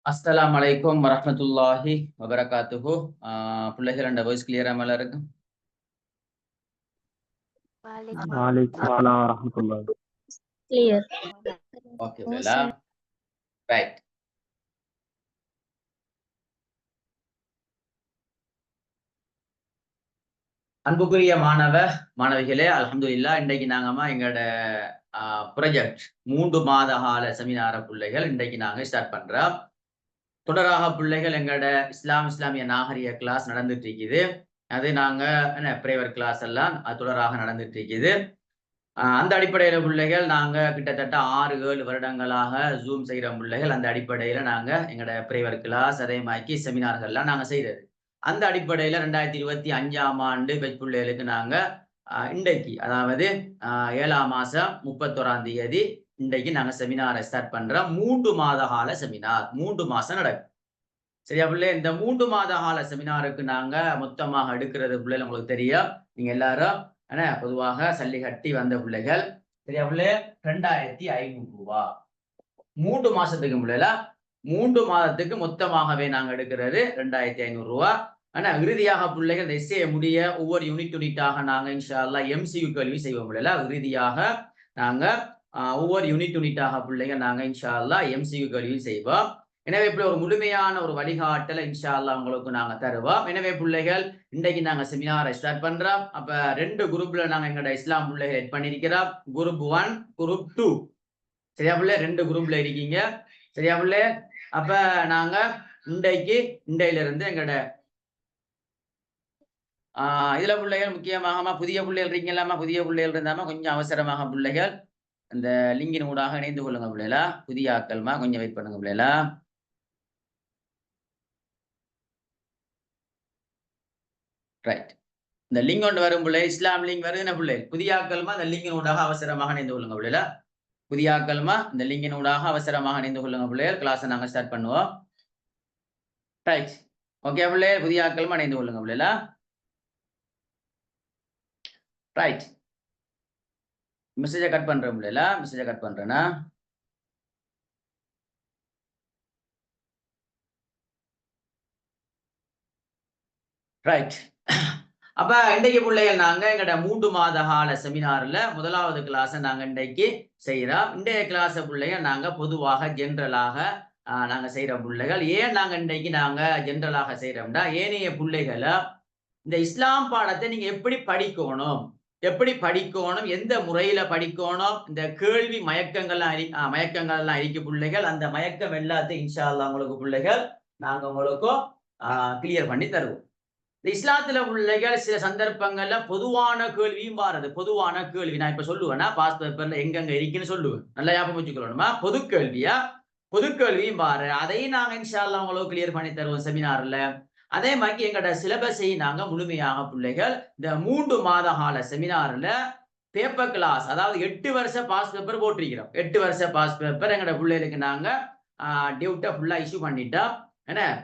அஸ்ஸலாமு அலைக்கும் வரஹ்மத்துல்லாஹி வபரகாத்துஹு. பிள்ளைகள் அந்த வாய்ஸ் கிளியரா மேல இருக்கு? வலைக்கும் அஸ்ஸலாம் வரஹ்மத்துல்லாஹி. கிளியர். ஓகே பிள்ளைகளா, ரைட். அன்புக்குரிய மாணவிகளே, அல்ஹம்துலில்லாஹ். இன்றைக்கு நாங்கம்மா எங்களோட ப்ரொஜெக்ட் 3 மாத கால செமினார பிள்ளைகள் இன்றைக்கு நாங்க ஸ்டார்ட் பண்றோம். தொடராக பிள்ளைகள் எங்களோட இஸ்லாமிய நாகரிக கிளாஸ் நடந்துட்டு இருக்குது. அது நாங்க பிரேவர் கிளாஸ் எல்லாம் அது தொடராக நடந்துட்டு இருக்குது. அந்த அடிப்படையில பிள்ளைகள் நாங்க கிட்டத்தட்ட 6-7 வருடங்களாக ஜூம் செய்யற பிள்ளைகள். அந்த அடிப்படையில நாங்க எங்களோட பிரேவர் கிளாஸ் அதே மாதிரி செமினார்கள்லாம் நாங்க செய்யறது. அந்த அடிப்படையில 2025ஆம் ஆண்டு பெண் பிள்ளைகளுக்கு நாங்க இன்றைக்கு, அதாவது 7ஆம் மாசம் 31ஆம் தேதி இன்றைக்கு நாங்க செமினாரை ஸ்டார்ட் பண்றோம். 3 மாத கால செமினார், 3 மாசம் நடக்கும். சரியா பிள்ளை? இந்த 3 மாத கால செமினாருக்கு நாங்க மொத்தமாக எடுக்கிறது பிள்ளைகள் உங்களுக்கு தெரியும். நீங்க எல்லாரும் பொதுவாக சல்லி கட்டி வந்த பிள்ளைகள். சரியா பிள்ளை? 2500 ரூபாய் 3 மாசத்துக்கு பிள்ளைல. 3 மாதத்துக்கு மொத்தமாகவே நாங்க எடுக்கிறது 2500 ரூபாய். ஆனா இறுதியாக பிள்ளைகள் இந்த எஸ்ஏ முடிய ஒவ்வொரு யூனிட்டாக நாங்க இன்ஷா அல்லாஹ் எம்சியூ கேள்வி செய்வோம் பிள்ளைல. இறுதியாக நாங்க ஒவ்வொரு யூனிட்டாக பிள்ளைகள் நாங்க இன்ஷா அல்லாஹ் எம்சியூ கேள்வி செய்வோம். எனவே இப்படி ஒரு முழுமையான ஒரு வழிகாட்டலை இன்ஷா அல்லாஹ் உங்களுக்கு நாங்க தருவோம். எனவே பிள்ளைகள் இன்றைக்கு நாங்க செமினாரை ஸ்டார்ட் பண்றோம். அப்ப 2 குரூப்ல நாங்க எங்களோட இஸ்லாம் பிள்ளைகள் எட் பண்ணிருக்கிறோம். Group 1, group 2. சரியா பிள்ளை? 2 குரூப்ல இருக்கீங்க. சரியா பிள்ளை? அப்ப நாங்க இன்றையில இருந்து எங்களோட இதுல பிள்ளைகள் முக்கியமாக புதிய பிள்ளைகள் இருக்கீங்களாமா? புதிய பிள்ளைகள் இருந்தாம கொஞ்சம் அவசரமாக பிள்ளைகள் இந்த லிங்கின் ஊடாக இணைந்து கொள்ளுங்க பிள்ளைகளா. புதிய ஆட்கள்மா கொஞ்சம் வெயிட் பண்ணுங்க பிள்ளைகளா. ரைட். இந்த லிங்க் ஒன்று வரும் பிள்ளை, இஸ்லாம் லிங்க் வருதுன்னா பிள்ளை, புதிய ஆட்கள்மா இந்த லிங்கின் ஊடாக அவசரமாக இணைந்து கொள்ளுங்க பிள்ளைகளா. புதிய ஆட்கள்மா இந்த லிங்கின் ஊடாக அவசரமாக இணைந்து கொள்ளுங்க பிள்ளைகள். கிளாஸை நாங்க ஸ்டார்ட் பண்ணுவோம். ரைட். ஓகே பிள்ளை, புதிய ஆட்கள்மா இணைந்து கொள்ளுங்க பிள்ளைகளா. ரைட். மெசேஜை கட் பண்றேன் பிள்ளைல. மெசேஜை கட் பண்றேன்னா ரைட். அப்ப இன்றைக்கு பிள்ளைகள் நாங்க எங்கட 3 மாத கால செமினார்ல முதலாவது கிளாஸை நாங்க இன்றைக்கு செய்யறோம். இன்றைய கிளாஸ பிள்ளைகள் நாங்க பொதுவாக ஜென்ரலாக நாங்க செய்யற பிள்ளைகள். ஏன் நாங்க இன்றைக்கு நாங்க ஜென்ரலாக செய்யறோம்னா, ஏனைய பிள்ளைகளை இந்த இஸ்லாம் பாடத்தை நீங்க எப்படி படிக்கணும், எந்த முறையில படிக்கணும், இந்த கேள்வி மயக்கங்கள்லாம் இருக்கு பிள்ளைகள். அந்த மயக்கம் எல்லாத்தையும் இன்ஷா அல்லாஹ் உங்களுக்கு பிள்ளைகள் நாங்க உங்களுக்கும் கிளியர் பண்ணி தருவோம். இந்த இஸ்லாத்துல பிள்ளைகள் சில சந்தர்ப்பங்கள்ல பொதுவான கேள்வியும் பாருது. பொதுவான கேள்வி நான் இப்ப சொல்லுவேன்னா பாஸ் பேப்பர்ல எங்கெங்க இருக்குன்னு சொல்லுவேன். நல்லா ஞாபகம் வச்சுக்கணுமா? பொது கேள்வியும் பாரு. அதையும் நாங்க இன்ஷா அல்லாஹ் உங்களுக்கு கிளியர் பண்ணி தருவோம் செமினார்ல. அதே மாதிரி எங்களோட சிலபஸை நாங்க முழுமையாக பிள்ளைகள் இந்த 3 மாத கால செமினார்ல பேப்பர் கிளாஸ், அதாவது 8 வருஷ பாஸ் பேப்பர் போட்டிருக்கிறோம். 8 வருஷ பாஸ் பேப்பர் எங்களோட பிள்ளைகளுக்கு நாங்க டியூட்டை ஃபுல்லா இஷ்யூ பண்ணிட்டோம்.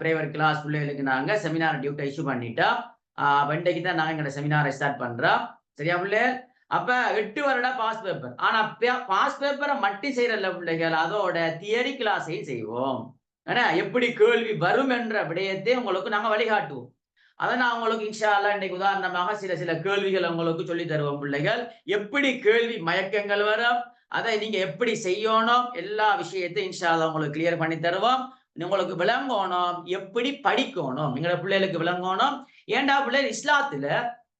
பிரைவேட் கிளாஸ் பிள்ளைகளுக்கு நாங்க செமினார் டியூட்டை இஷ்யூ பண்ணிட்டோம். இன்றைக்கு தான் நாங்க எங்களோட செமினாரை ஸ்டார்ட் பண்றோம். சரியா பிள்ளை? அப்ப 8 வருட பாஸ் பேப்பர். ஆனா பாஸ் பேப்பரை மட்டும் செய்யறல பிள்ளைகள், அதோட தியரி கிளாஸையும் செய்வோம். எப்படி கேள்வி வரும் என்ற விடயத்தை உங்களுக்கு நாங்க வழிகாட்டுவோம். அதை நான் உங்களுக்கு இன்ஷா அல்லாஹ் இன்றைக்கு உதாரணமாக சில கேள்விகள் உங்களுக்கு சொல்லி தருவோம் பிள்ளைகள். எப்படி கேள்வி மயக்கங்கள் வரும், அதை நீங்க எப்படி செய்யணும், எல்லா விஷயத்தையும் இன்ஷா அல்லாஹ் உங்களுக்கு கிளியர் பண்ணி தருவோம். உங்களுக்கு விளங்கணும், எப்படி படிக்கணும், எங்களோட பிள்ளைகளுக்கு விளங்கணும். ஏண்டா பிள்ளைகள் இஸ்லாத்துல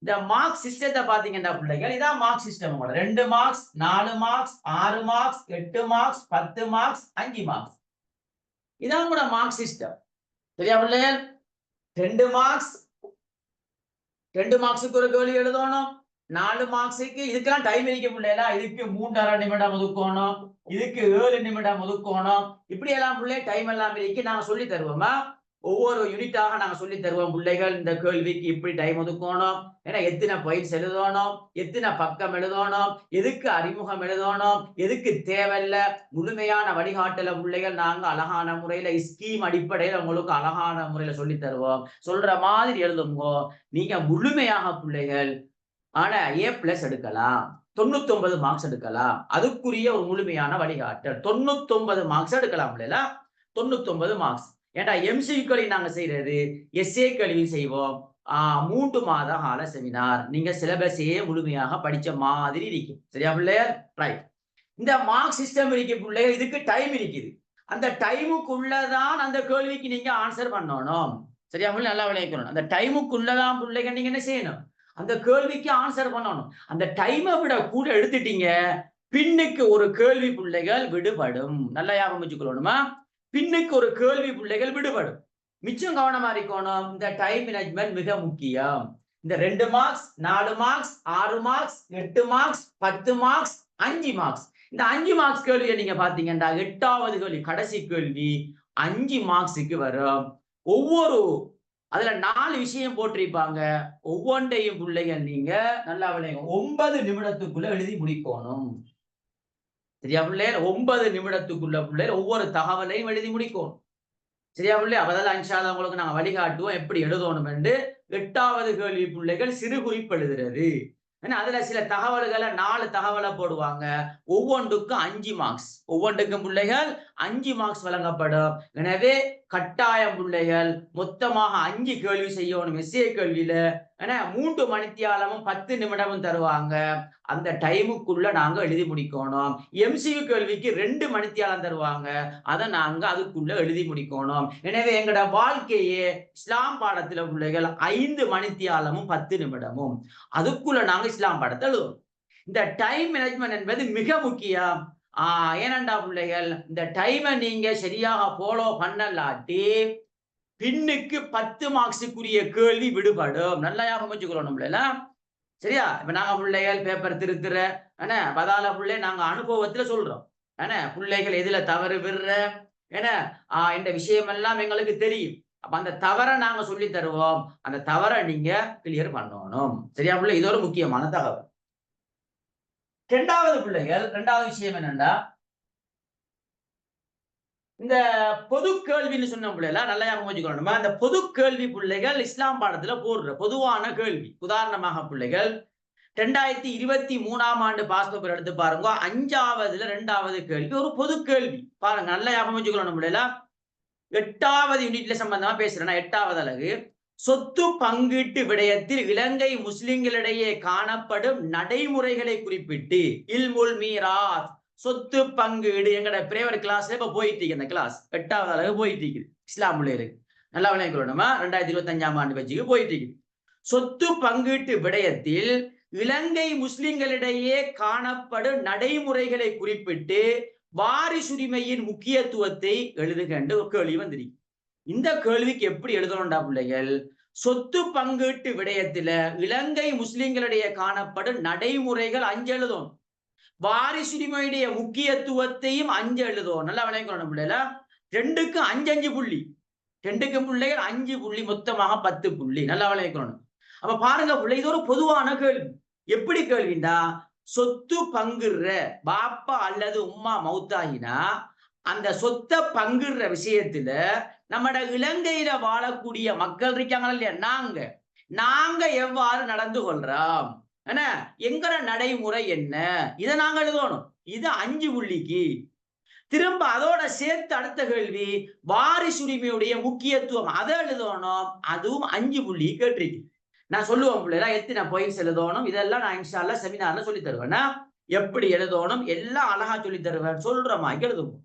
இந்த மார்க் சிஸ்டத்தை பாத்தீங்கன்னா பிள்ளைகள், இதான் mark system. 2 marks, 4 marks, 6 marks, 8 marks, 10 marks, 5 marks. இதான் கூட மார்க் சிஸ்டம். சரியா பிள்ளைகள்? 2 மார்க்ஸுக்கு ஒரு கேள்வி எழுதணும். 4 மார்க்ஸுக்கு இதுக்கெல்லாம் டைம் இருக்க பிள்ளைல. இதுக்கு 3.5 நிமிடம் ஒதுக்கணும், இதுக்கு 7 நிமிடம் ஒதுக்கணும். இப்படி எல்லாம் பிள்ளை டைம் எல்லாம் இருக்கு. நாங்க சொல்லி தருவோமா? ஒவ்வொரு யூனிட்டாக நாங்க சொல்லி தருவோம் பிள்ளைகள். இந்த கேள்விக்கு இப்படி டைம் ஒதுக்கணும், ஏன்னா எத்தனை பாயிண்ட்ஸ் எழுதணும், எத்தனை பக்கம் எழுதணும், எதுக்கு அறிமுகம் எழுதணும், எதுக்கு தேவையில்ல, முழுமையான வழிகாட்டல பிள்ளைகள் நாங்க அழகான முறையில ஸ்கீம் அடிப்படையில உங்களுக்கு அழகான முறையில சொல்லி தருவோம். சொல்ற மாதிரி எழுதுங்க. நீங்க முழுமையாக பிள்ளைகள் ஆனா A+ எடுக்கலாம், 99 மார்க்ஸ் எடுக்கலாம். அதுக்குரிய ஒரு முழுமையான வழிகாட்டல் 99 மார்க்ஸ் எடுக்கலாம் இல்லையா? 99 மார்க்ஸ். ஏன்டா MCQ நாங்க செய்யறது எஸ்ஏ கேள்வி செய்வோம். 3 மாத கால செமினார். நீங்க சிலபஸையே முழுமையாக படிச்ச மாதிரி இருக்கும். சரியா பிள்ளையர்? ரைட். இந்த மார்க் சிஸ்டம் இருக்கு பிள்ளையர், இதுக்கு டைம் இருக்குது. அந்த டைமுக்குள்ளதான் அந்த கேள்விக்கு நீங்க ஆன்சர் பண்ணணும். சரியா பிள்ளை? நல்லா விளைவிக்கணும். அந்த டைமுக்குள்ளதான் பிள்ளைங்க நீங்க என்ன செய்யணும், அந்த கேள்விக்கு ஆன்சர் பண்ணணும். அந்த டைமை விட கூட எடுத்துட்டீங்க, பின்னுக்கு ஒரு கேள்வி பிள்ளைகள் விடுபடும். நல்லா ஞாபகம் வச்சுக்கணுமா? பின்னுக்கு ஒரு கேள்வி பிள்ளைகள் விடுபடும். மிச்சம் கவனமா இருக்கணும். இந்த டைம் மேனேஜ்மெண்ட் மிக முக்கியம். இந்த 2 marks, 4 marks, 6 marks, 8 marks, 10 marks, 5 marks. இந்த 5 மார்க்ஸ் கேள்வியை நீங்க பாத்தீங்கன்னா 8வது கேள்வி, கடைசி கேள்வி 5 மார்க்ஸுக்கு வரும். அதுல 4 விஷயம் போட்டிருப்பாங்க. ஒவ்வொன்றையும் பிள்ளைகள் நீங்க நல்லா விளையாங்க 9 நிமிடத்துக்குள்ள எழுதி முடிக்கணும். சரியா பிள்ளைகள்? 9 நிமிடத்துக்குள்ள பிள்ளைகள் ஒவ்வொரு தகவலையும் எழுதி முடிக்கணும். சரியா பிள்ளை? அப்பதான் இன்ஷா அல்லாஹ் உங்களுக்கு நாங்க வழிகாட்டுவோம் எப்படி எழுதணும் என்று. 8வது கேள்வி பிள்ளைகள் சிறு குறிப்பு எழுதுறது. ஏன்னா அதுல சில தகவல்களை 4 தகவலை போடுவாங்க. ஒவ்வொன்றுக்கும் 5 மார்க்ஸ். ஒவ்வொன்றுக்கும் பிள்ளைகள் 5 மார்க்ஸ் வழங்கப்படும். எனவே கட்டாயம் பிள்ளைகள் மொத்தமாக 5 கேள்வி செய்யணும் எஸ்ஏ கேள்வியில. ஏன்னா 3 மணித்தியாலமும் 10 நிமிடமும் தருவாங்க. அந்த டைமுக்குள்ள நாங்க எழுதி முடிக்கணும். MCQ கேள்விக்கு 2 மணித்தியாலம் தருவாங்க. அதை நாங்க அதுக்குள்ள எழுதி முடிக்கணும். எனவே எங்களோட வாழ்க்கையே இஸ்லாம் பாடத்துல பிள்ளைகள் 5 மணித்தியாலமும் 10 நிமிடமும் அதுக்குள்ள நாங்க இஸ்லாம் பாடத்தை எழுதுவோம். இந்த டைம் மேனேஜ்மெண்ட் என்பது மிக முக்கியம். ஏனண்டா பிள்ளைகள், இந்த டைமை நீங்க சரியாக ஃபாலோ பண்ணலாட்டி பின்னுக்கு 10 மார்க்ஸுக்குரிய கேள்வி விடுபடும். நல்லா ஞாபகம் வச்சுக்கணும் பிள்ளைல. சரியா? இப்ப நாங்க பிள்ளைகள் பேப்பர் திருத்துற பதால பிள்ளை நாங்க அனுபவத்துல சொல்றோம். பிள்ளைகள் எதுல தவறு விடுற இந்த விஷயம் எல்லாம் எங்களுக்கு தெரியும். அப்ப அந்த தவறை நாங்க சொல்லி தருவோம். அந்த தவறை நீங்க கிளியர் பண்ணணும். சரியா பிள்ளை? இது ஒரு முக்கியமான தகவல். 2வது பிள்ளைகள், 2வது விஷயம் என்னன்னா, இந்த பொது கேள்வின்னு சொன்ன பிள்ளைல நல்லா ஞாபகம் வச்சுக்கணும். அந்த பொது கேள்வி பிள்ளைகள் இஸ்லாம் பாடத்துல போடுற பொதுவான கேள்வி. உதாரணமாக பிள்ளைகள் 2023ஆம் ஆண்டு பாஸ் பேப்பர் எடுத்து பாருங்க. 5வதுல 2வது கேள்வி ஒரு பொது கேள்வி. பாருங்க, நல்லா ஞாபகம் வச்சுக்கணும் பிள்ளைல. 8வது யூனிட்ல சம்பந்தமா பேசுறேன். 8வது அலகு சொத்து பங்கீட்டு விடயத்தில் இலங்கை முஸ்லிம்களிடையே காணப்படும் நடைமுறைகளை குறிப்பிட்டு இல்முல் மீராத் சொத்து பங்கீடு எங்கட பிரேவர் கிளாஸ்ல இப்ப போயிட்டு இருக்கு. அந்த கிளாஸ் 8வது அலகு போயிட்டு இருக்குது. இஸ்லாம் பிள்ளைகளுக்கு நல்லா விளையாடணுமா? 2025ஆம் ஆண்டு வச்சுக்கு போயிட்டு இருக்குது. சொத்து பங்கீட்டு விடயத்தில் இலங்கை முஸ்லிம்களிடையே காணப்படும் நடைமுறைகளை குறிப்பிட்டு வாரிசுரிமையின் முக்கியத்துவத்தை எழுதுகின்ற ஒரு கேள்வி வந்திருக்கு. இந்த கேள்விக்கு எப்படி எழுதணும்டா பிள்ளைகள்? சொத்து பங்கீட்டு விடயத்துல இலங்கை முஸ்லிம்களிடையே காணப்படும் நடைமுறைகள் 5 எழுதும். வாரிசுரிமையுடைய முக்கியத்துவத்தையும் 5 எழுதும். நல்லா விளையாடணும் பிள்ளைல. 2க்கு 5 புள்ளி. 2க்கு பிள்ளைகள் 5 புள்ளி, மொத்தமாக 10 புள்ளி. நல்லா விளையாடணும். அப்ப பாருங்க பிள்ளை, இது ஒரு பொதுவான கேள்வி. எப்படி கேள்விண்டா, சொத்து பங்குற பாப்பா அல்லது உம்மா மௌத்தாயினா அந்த சொத்தை பங்குற விஷயத்துல நம்மட இலங்கையில வாழக்கூடிய மக்கள் இருக்காங்களா இல்லையா, நாங்க எவ்வாறு நடந்து கொள்றோம், எங்கட நடைமுறை என்ன, இதை நாங்க எழுதணும். இது 5 புள்ளிக்கு. திரும்ப அதோட சேர்த்து அடுத்த கேள்வி வாரிசுரிமையுடைய முக்கியத்துவம், அதை எழுதணும். அதுவும் 5 புள்ளி கேட்டிருக்கு. நான் சொல்லுவேன் பிள்ளைகளா எத்தனை பாயிண்ட்ஸ் எழுதணும், இதெல்லாம் நான் இன்ஷா அல்லாஹ் செமினார்ல சொல்லி தருவேன். எப்படி எழுதணும் எல்லாம் அழகா சொல்லி தருவேன். சொல்ற மாதிரி எழுதுவோம்.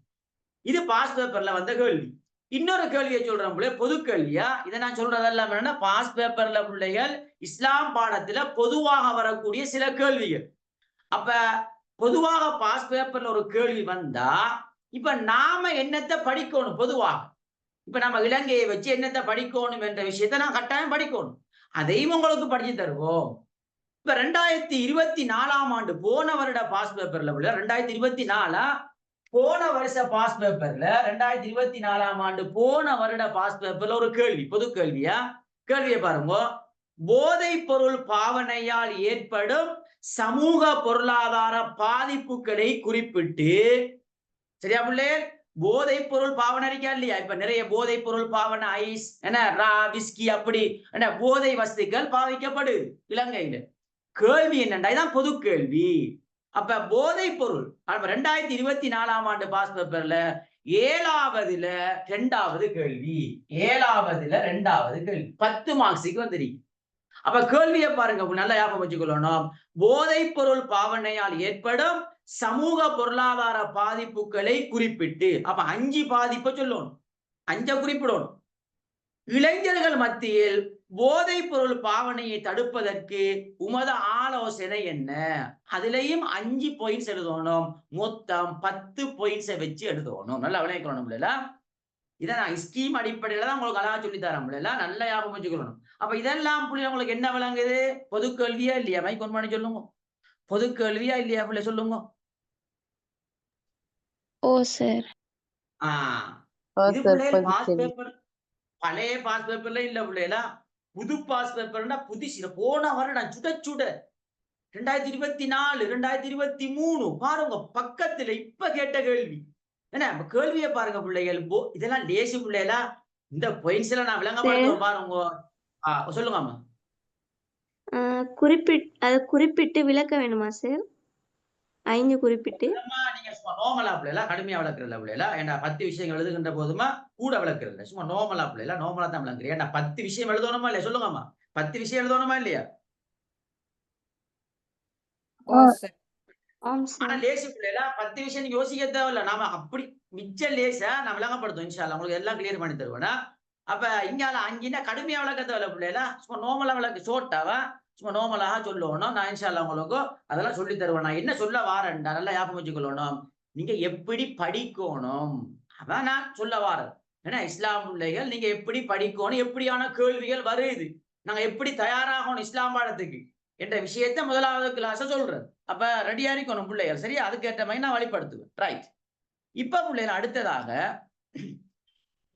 இது பாஸ் பேப்பர்ல வந்த கேள்வி. இன்னொரு கேள்வியை சொல்றேன் பிள்ளை, பொது கேள்வியா. இதை நான் சொல்றதெல்லாம் என்னன்னா, பாஸ் பேப்பர்ல பிள்ளைகள் இஸ்லாம் பாடத்துல பொதுவாக வரக்கூடிய சில கேள்விகள். அப்ப பொதுவாக பாஸ் பேப்பர்ல ஒரு கேள்வி வந்தா இப்ப நாம என்னத்தை படிக்கணும் பொதுவாக. இப்ப நம்ம இலங்கையை வச்சு என்னத்தை படிக்கணும் என்ற விஷயத்தை நான் கட்டாயம் படிக்கணும். அதையும் உங்களுக்கு படிச்சு தருவோம். இப்ப 2024ஆம் ஆண்டு போன வருட பாஸ் பேப்பர்ல 2024 போன வருஷ பாஸ் பேப்பர்ல 2024ஆம் ஆண்டு போன வருட பாஸ் பேப்பர்ல ஒரு கேள்வி, பொது கேள்வியா. கேள்வியை பாருங்க. போதைப் பொருள் பாவனையால் ஏற்படும் சமூக பொருளாதார பாதிப்புகளை குறிப்பிட்டு, சரியா பிள்ளை? போதைப் பொருள் பாவனை இருக்கா இல்லையா? இப்ப நிறைய போதைப் பொருள் பாவனை, ஐஸ் விஸ்கி அப்படி போதை வஸ்துக்கள் பாவிக்கப்படுது இலங்கையில. கேள்வி என்னண்டா, இதான் பொது கேள்வி. அப்ப போதைப் பொருள் 2024ஆம் ஆண்டு பாஸ் பேப்பர்ல ஏழாவதுல ரெண்டாவது கேள்வி 10 மார்க்ஸுக்கு வந்துருக்கு. அப்ப கேள்வியை பாருங்க, நல்லா ஞாபகம் வச்சுக்கொள்ளணும். போதைப் பொருள் பாவனையால் ஏற்படும் சமூக பொருளாதார பாதிப்புகளை குறிப்பிட்டு, அப்ப 5 பாதிப்பை சொல்லணும், 5 குறிப்பிடணும். இளைஞர்கள் மத்தியில் போதைப் பொருள் பாவனையை தடுப்பதற்கு உமது ஆலோசனை என்ன? அதுலயும் 5 பாயிண்ட்ஸ் எழுதணும். மொத்தம் 10 பாயிண்ட்ஸை வச்சு எழுதணும். நல்லா விளையாடணும். இதை நான் ஸ்கீம் அடிப்படையில தான் உங்களுக்கு அழகா சொல்லி தரேன். நல்லா ஞாபகம் வச்சுக்கணும். அப்ப இதெல்லாம் புள்ளி உங்களுக்கு என்ன விளங்குது? பொது கேள்வியா இல்லையா? மைக் ஒன் பண்ணி சொல்லுங்க. பொது கேள்வியா இல்லையா புள்ளி சொல்லுங்க. ஓ சார். இது பிள்ளைகள் பாஸ் பேப்பர், பழைய பாஸ் பேப்பர்ல இல்ல பிள்ளைகளா, புது பாஸ் பேப்பர்னா புதுசு. போன வருடம் சுட சுட 2024 2023 பாருங்க பக்கத்துல இப்ப கேட்ட கேள்வி. என்ன கேள்வியை பாருங்க பிள்ளைகள். இதெல்லாம் லேசி பிள்ளைகளா. இந்த பாயிண்ட்ஸ் எல்லாம் நான் விளங்கப்படுத்துவேன் பாருங்க. சொல்லுங்க அம்மா. குறிப்பிட்டு விளக்க வேணுமா சார்? 5 குறிப்பிட்டு நீங்க சும்மா நோமலா பிள்ளைல கடுமையா விளக்குறல பிள்ளைல. ஏன்னா 10 விஷயங்கள் எழுதுகின்ற போதுமா கூட விளக்குறல, சும்மா நோமலா பிள்ளைல நோமலா தான் விளக்குறேன். ஏன்னா 10 விஷயம் எழுதணுமா இல்லையா? சொல்லுங்கம்மா. 10 விஷயம் எழுதணுமா இல்லையா? ஆனா லேசி பிள்ளைல 10 விஷயம் நீங்க யோசிக்க தேவையில்ல. நாம அப்படி மிச்ச லேசா நான் விளங்கப்படுத்தும். இன்ஷா அல்லாஹ் உங்களுக்கு எல்லாம் கிளியர் பண்ணி தருவேனா. அப்ப இங்கால 5 கடுமையா விளக்க தேவையில்ல பிள்ளைல. சும்மா நோமலா விளக்கு, சோட்டாவா சும்மா நோமலாக சொல்லணும். நான் இன்ஷா அல்லாஹ் உங்களுக்கு அதெல்லாம் சொல்லி தருவேன். நான் என்ன சொல்ல வாரேன்டா நல்லா ஞாபகம் வச்சுக்கொள்ளணும். நீங்க எப்படி படிக்கணும் அதான் நான் சொல்ல வாரேன். ஏன்னா இஸ்லாம் பிள்ளைகள் நீங்க எப்படி படிக்கணும், எப்படியான கேள்விகள் வருது, நாங்க எப்படி தயாராகணும் இஸ்லாம் பாடத்துக்கு என்ற விஷயத்த முதலாவது கிளாஸ் சொல்றேன். அப்ப ரெடியா இருக்கணும் பிள்ளைகள். சரியா? அதுக்கேற்ற மாதிரி நான் வழிபடுத்துவேன். ரைட். இப்ப பிள்ளைகள் அடுத்ததாக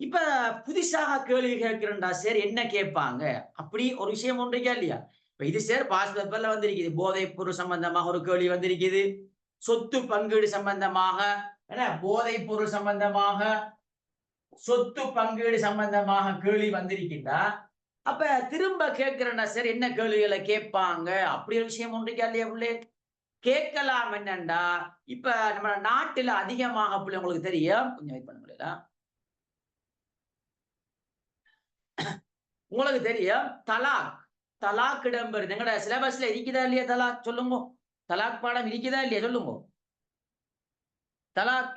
இப்ப புதுசாக கேள்வி கேட்கிறேன்டா சார், என்ன கேட்பாங்க அப்படி ஒரு விஷயம் ஒன்றைக்கா இல்லையா? இப்ப இது சார் பாஸ் பேப்பர்ல வந்திருக்குது. போதைப் பொருள் சம்பந்தமாக ஒரு கேள்வி வந்திருக்குது. சொத்து பங்கீடு சம்பந்தமாக, போதைப் பொருள் சம்பந்தமாக, சொத்து பங்கீடு சம்பந்தமாக கேள்வி வந்திருக்கின்றா. அப்ப திரும்ப கேட்கிறேன்னா சார் என்ன கேள்விகளை கேட்பாங்க அப்படி ஒரு விஷயம் ஒன்றைக்கா இல்லையா பிள்ளை? கேட்கலாம். என்னண்டா இப்ப நம்ம நாட்டுல அதிகமாக பிள்ளை உங்களுக்கு தெரியும், கொஞ்சம் வெயிட் பண்ண முடியல, உங்களுக்கு தெரியும் தலாக். தலாக் இடம்பெறுது. எங்கட சிலபஸ்ல இருக்குதா இல்லையா தலாக்? சொல்லுங்க. தலாக் பாடம் இருக்குதா இல்லையா? சொல்லுங்க. தலாக்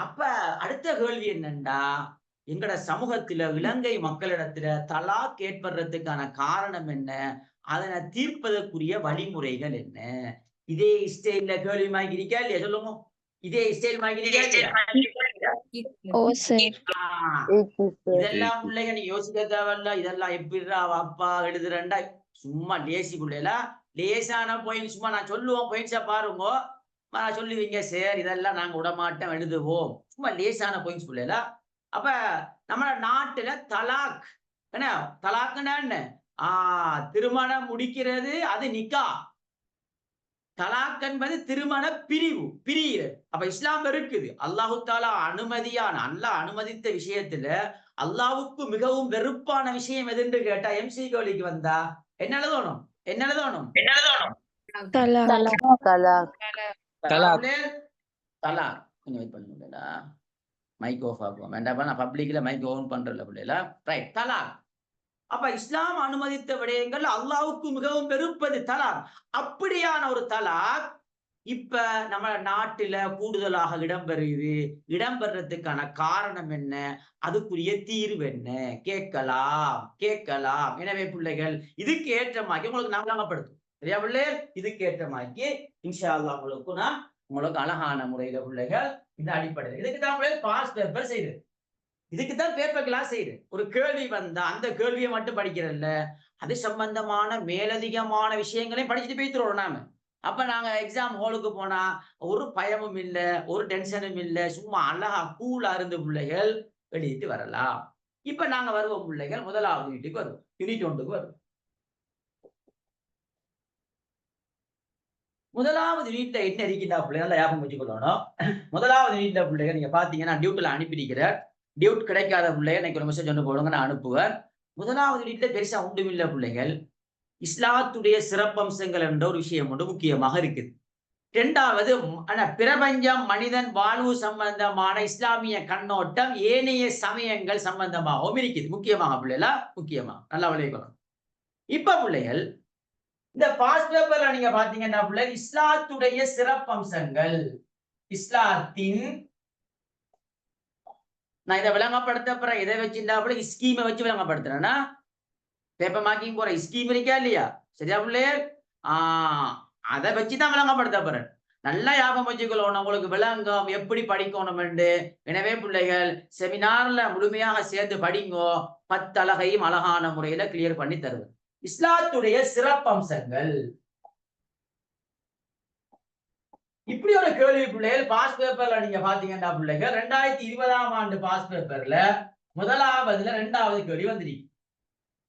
அப்ப அடுத்த கேள்வி என்னண்டா, எங்கட சமூகத்துல இலங்கை மக்களிடத்துல தலாக் ஏற்படுறதுக்கான காரணம் என்ன, அதனை தீர்ப்பதற்குரிய வழிமுறைகள் என்ன? இதே ஸ்டைல்ல கேள்வி மாதிரி இருக்கா இல்லையா? சொல்லுங்க. இதே ஸ்டைல் மாதிரி இருக்கா இல்லையா? இதெல்லாம் பிள்ளைங்க நீ யோசிக்க தேவையில்ல. இதெல்லாம் எப்படிடா அப்பா எழுதுறேன்டா, சும்மா லேசி பிள்ளைல லேசான பாயிண்ட் சும்மா நான் சொல்லுவோம். பாயிண்ட்ஸை பாருங்க, நான் சொல்லுவீங்க சார் இதெல்லாம் நாங்க விடமாட்டோம் எழுதுவோம். சும்மா லேசான பாயிண்ட்ஸ் பிள்ளைல. அப்ப நம்ம நாட்டுல தலாக் என்ன, தலாக்குன்னா என்ன? திருமணம் முடிக்கிறது, அது நிக்கா. தலாக் என்பது திருமண பிரிவு. அப்ப இஸ்லாம் இருக்குது. அல்லாஹு தாலா அல்லாஹ் அனுமதித்த விஷயத்துல அல்லாஹ்வுக்கு மிகவும் வெறுப்பான விஷயம் எதுன்னு கேட்டா எம்சி கோலிக்கு வந்தா என்ன எழுதணும்? தலாக். கொஞ்சம் வெயிட் பண்ணுங்க. மைக் ஆஃப் ஆகும் வேண்டாம். நான் பப்ளிக்ல மைக் ஓன் பண்றல பிள்ளைல. ரைட். தலாக். அப்ப இஸ்லாம் அனுமதித்த விடயங்கள் அல்லாஹ்வுக்கு மிகவும் வெறுப்பது தலாக். அப்படியான ஒரு தலாக் இப்ப நம்ம நாட்டுல கூடுதலாக இடம்பெறதுக்கான காரணம் என்ன, அதுக்குரிய தீர்வு என்ன? கேட்கலாம். எனவே பிள்ளைகள் இதுக்கு ஏற்றமாக்கி உங்களுக்கு நான் விளங்கப்படுத்தும். சரியா பிள்ளைகள்? இதுக்கு ஏற்றமாக்கி இன்ஷா அல்லாஹ் உங்களுக்கு அழகான முறையில பிள்ளைகள் இந்த அடிப்படையில் இதுக்குதான் பிள்ளைகள் பாஸ் பேப்பர் செய்யுது. இதுக்குதான் பேப்பர் கிளாஸ் செய்யுது. ஒரு கேள்வி வந்தா அந்த கேள்வியை மட்டும் படிக்கிறதில்ல, அது சம்பந்தமான மேலதிகமான விஷயங்களையும் படிச்சுட்டு போய்த்துறோம் நாம. அப்ப நாங்க எக்ஸாம் ஹாலுக்கு போனா ஒரு பயமும் இல்ல, ஒரு டென்ஷனும் இல்ல, சும்மா அழகா கூலா இருந்து பிள்ளைகள் எழுதிட்டு வரலாம். இப்ப நாங்க வருவோம் பிள்ளைகள் முதலாவது யூனிட்டுக்கு வருவோம். யூனிட் 1க்கு வருவோம். முதலாவது யூனிட்ல என்ன இருக்கின்றா பிள்ளைகள் நல்லா ஞாபகம் வச்சுக்கொள்ளணும். முதலாவது யூனிட்ல பிள்ளைகள் நீங்க பாத்தீங்கன்னா டியூட்டில அனுப்பியிருக்கிறேன். டியூட் கிடைக்காத பிள்ளைகள் எனக்கு ஒரு மெசேஜ் ஒன்று போடுங்க, நான் அனுப்புவேன். முதலாவது யூனிட்ல பெருசா ஒன்றுமில்ல பிள்ளைகள். இஸ்லாத்துடைய சிறப்பம்சங்கள் என்ற ஒரு விஷயம் ஒன்று முக்கியமாக இருக்குது. இரண்டாவது பிரபஞ்சம் மனிதன் வாழ்வு சம்பந்தமான இஸ்லாமிய கண்ணோட்டம் ஏனைய சமயங்கள் சம்பந்தமாகவும் இருக்குது. முக்கியமாக பிள்ளைகளா, முக்கியமா நல்லா விளைவிக்கணும். இப்ப பிள்ளைகள் இந்த பாஸ் பேப்பர்ல நீங்க பாத்தீங்கன்னா பிள்ளை இஸ்லாத்துடைய சிறப்பம்சங்கள், இஸ்லாத்தின் நான் இதை விளங்கப்படுத்த போறேன். இதை வச்சுட்டா பிள்ளை ஸ்கீமை வச்சு விளங்கப்படுத்துறேன்னா பேப்பர் மார்க்கிங் போற ஸ்கீம் இருக்கா இல்லையா? சரியா பிள்ளைகள்? அதை வச்சுதான் விளங்கப்படுத்த போறேன். நல்லா ஞாபகம் வச்சுக்கணும், உங்களுக்கு விளங்கும் எப்படி படிக்கணும் என்று. எனவே பிள்ளைகள் செமினார்ல முழுமையாக சேர்ந்து படிங்கோ, 10 அழகையும் அழகான முறையில கிளியர் பண்ணி தருவேன். இஸ்லாத்துடைய சிறப்பம்சங்கள் இப்படி ஒரு கேள்வி பிள்ளைகள் பாஸ் பேப்பர்ல நீங்க பாத்தீங்கன்னா பிள்ளைகள் 2020ஆம் ஆண்டு பாஸ் பேப்பர்ல முதலாவதுல 2வது கேள்வி வந்திருக்கு.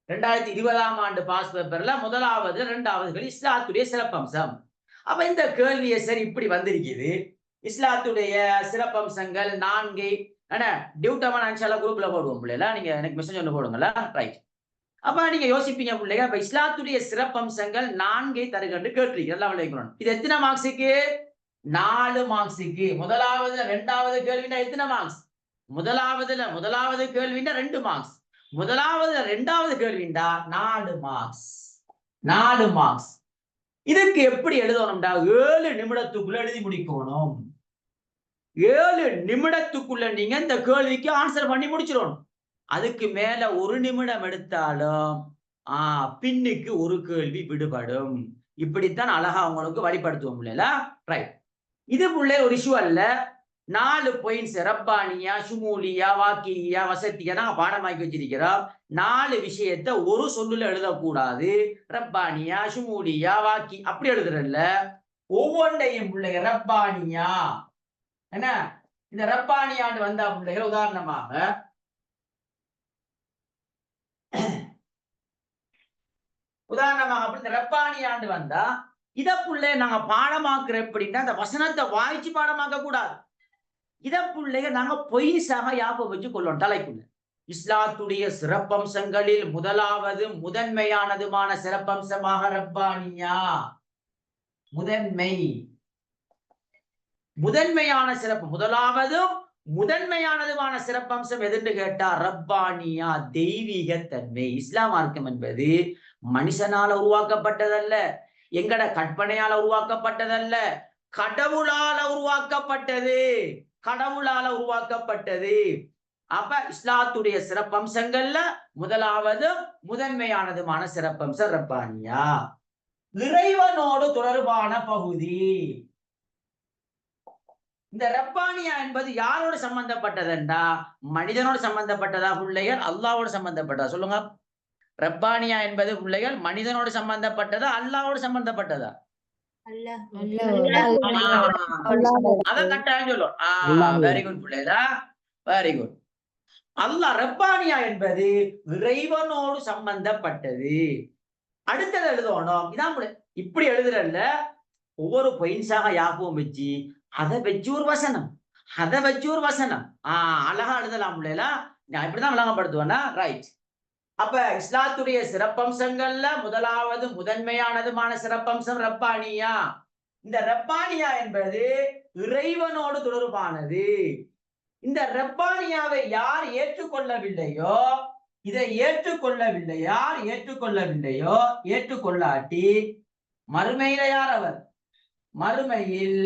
2020ஆம் ஆண்டு பாஸ் பேப்பர்ல முதலாவது 2வது கேள்வி இஸ்லாத்துடைய சிறப்பம்சம். அப்ப இந்த கேள்வியை சரி இப்படி வந்திருக்குது. இஸ்லாத்துடைய சிறப்பம்சங்கள் 4 டியூட்டமா நான் குரூப்ல போடுவோம் பிள்ளைல, நீங்க எனக்கு மெசேஜ் ஒன்று போடுங்களா? ரைட். அப்ப நீங்க யோசிப்பீங்க பிள்ளைங்க, அப்ப இஸ்லாத்துடைய சிறப்பம்சங்கள் 4 தருகன்னு கேட்டிருக்கீங்க. நல்லா விளைவிக்கணும். இது எத்தனை மார்க்ஸுக்கு? 4 மார்க்ஸுக்கு. முதலாவது 2வது கேள்வினா எத்தனை மார்க்ஸ்? முதலாவது கேள்வினா 2 மார்க்ஸ். முதலாவது 2வது கேள்விண்டா 4 மார்க்ஸ். 4 மார்க்ஸ். இதுக்கு எப்படி எழுதணும்டா? 7 நிமிடத்துக்குள்ள எழுதி முடிக்கணும். 7 நிமிடத்துக்குள்ள நீங்க இந்த கேள்விக்கு ஆன்சர் பண்ணி முடிச்சிடணும். அதுக்கு மேல 1 நிமிடம் எடுத்தாலும் பின்னுக்கு ஒரு கேள்வி விடுபடும். இப்படித்தான் அழகா உங்களுக்கு வழிபடுத்துவோம் இல்லையா? ரைட். இது புள்ள ஒரு இஷ்யூ அல்ல. 4 பாயிண்ட்ஸ் ரப்பானியா, ஷுமூலியா, வாக்கியா, வசத்தியா நாங்க பாடமாக்கி வச்சிருக்கிறோம். 4 விஷயத்த ஒரு சொல்லுல எழுதக்கூடாது. ரப்பானியா, ஷுமூலியா, வாக்கி அப்படி எழுதுறல்ல. ஒவ்வொன்றையும் பிள்ளைங்க ரப்பானியா என்ன இந்த ரப்பானியான்னு வந்தா பிள்ளைகள் உதாரணமாக அப்படி இந்த ரப்பானியாண்டு வந்தா இத புள்ளை நாங்க பாடமாக்குற எப்படின்னா அந்த வசனத்தை வாய்ச்சி பாடமாக்க கூடாது. இத பிள்ளைங்க நாங்க பொய்சாக ஞாபகம் வச்சு கொள்ளணும். தலைக்குள்ள இஸ்லாத்துடைய சிறப்பம்சங்களில் முதலாவது முதன்மையானதுமான சிறப்பம்சமாக ரப்பானியா, முதன்மையான சிறப்பு. முதலாவதும் முதன்மையானதுமான சிறப்பம்சம் எதுன்னு கேட்டா ரப்பானியா, தெய்வீக தன்மை. இஸ்லாம் மார்க்கம் என்பது மனுஷனால உருவாக்கப்பட்டதல்ல, எங்கட கற்பனையால உருவாக்கப்பட்டதல்ல, கடவுளால உருவாக்கப்பட்டது. அப்ப இஸ்லாத்துடைய சிறப்பம்சங்கள்ல முதலாவது முதன்மையானதுமான சிறப்பம்சம் ரப்பானியா, இறைவனோடு தொடர்பான பகுதி. இந்த ரப்பானியா என்பது யாரோடு சம்பந்தப்பட்டதுண்டா? மனிதனோடு சம்பந்தப்பட்டதா பிள்ளைகள், அல்லாவோடு சம்பந்தப்பட்டதா? சொல்லுங்க. ரப்பானியா என்பது பிள்ளைகள் மனிதனோடு சம்பந்தப்பட்டதா, அல்லாவோடு சம்பந்தப்பட்டதா? அத கட்டாயம் சொல்லும். வெரி குட் பிள்ளைகளா, வெரி குட். அல்லாஹ் ரப்பானியா என்பது இறைவனோடு சம்பந்தப்பட்டது. அடுத்தது எழுதணும். இதான் இப்படி எழுதுறல்ல, ஒவ்வொரு பாயிண்ட்ஸாக ஞாபகம் வச்சு அதை வச்சு ஒரு வசனம், அழகா எழுதலாம் பிள்ளைகளா. நான் இப்படிதான் விளங்கப்படுத்துவேன்னா ரைட். அப்ப இஸ்லாத்துடைய சிறப்பம்சங்கள்ல முதலாவது முதன்மையானதுமான சிறப்பம்சம் ரப்பானியா. இந்த ரப்பானியா என்பது இறைவனோடு தொடர்பானது. இந்த ரப்பானியாவை யார் ஏற்றுக்கொள்ளவில்லையோ, இதை ஏற்றுக்கொள்ளாட்டி மறுமையில யார் அவர்? மறுமையில்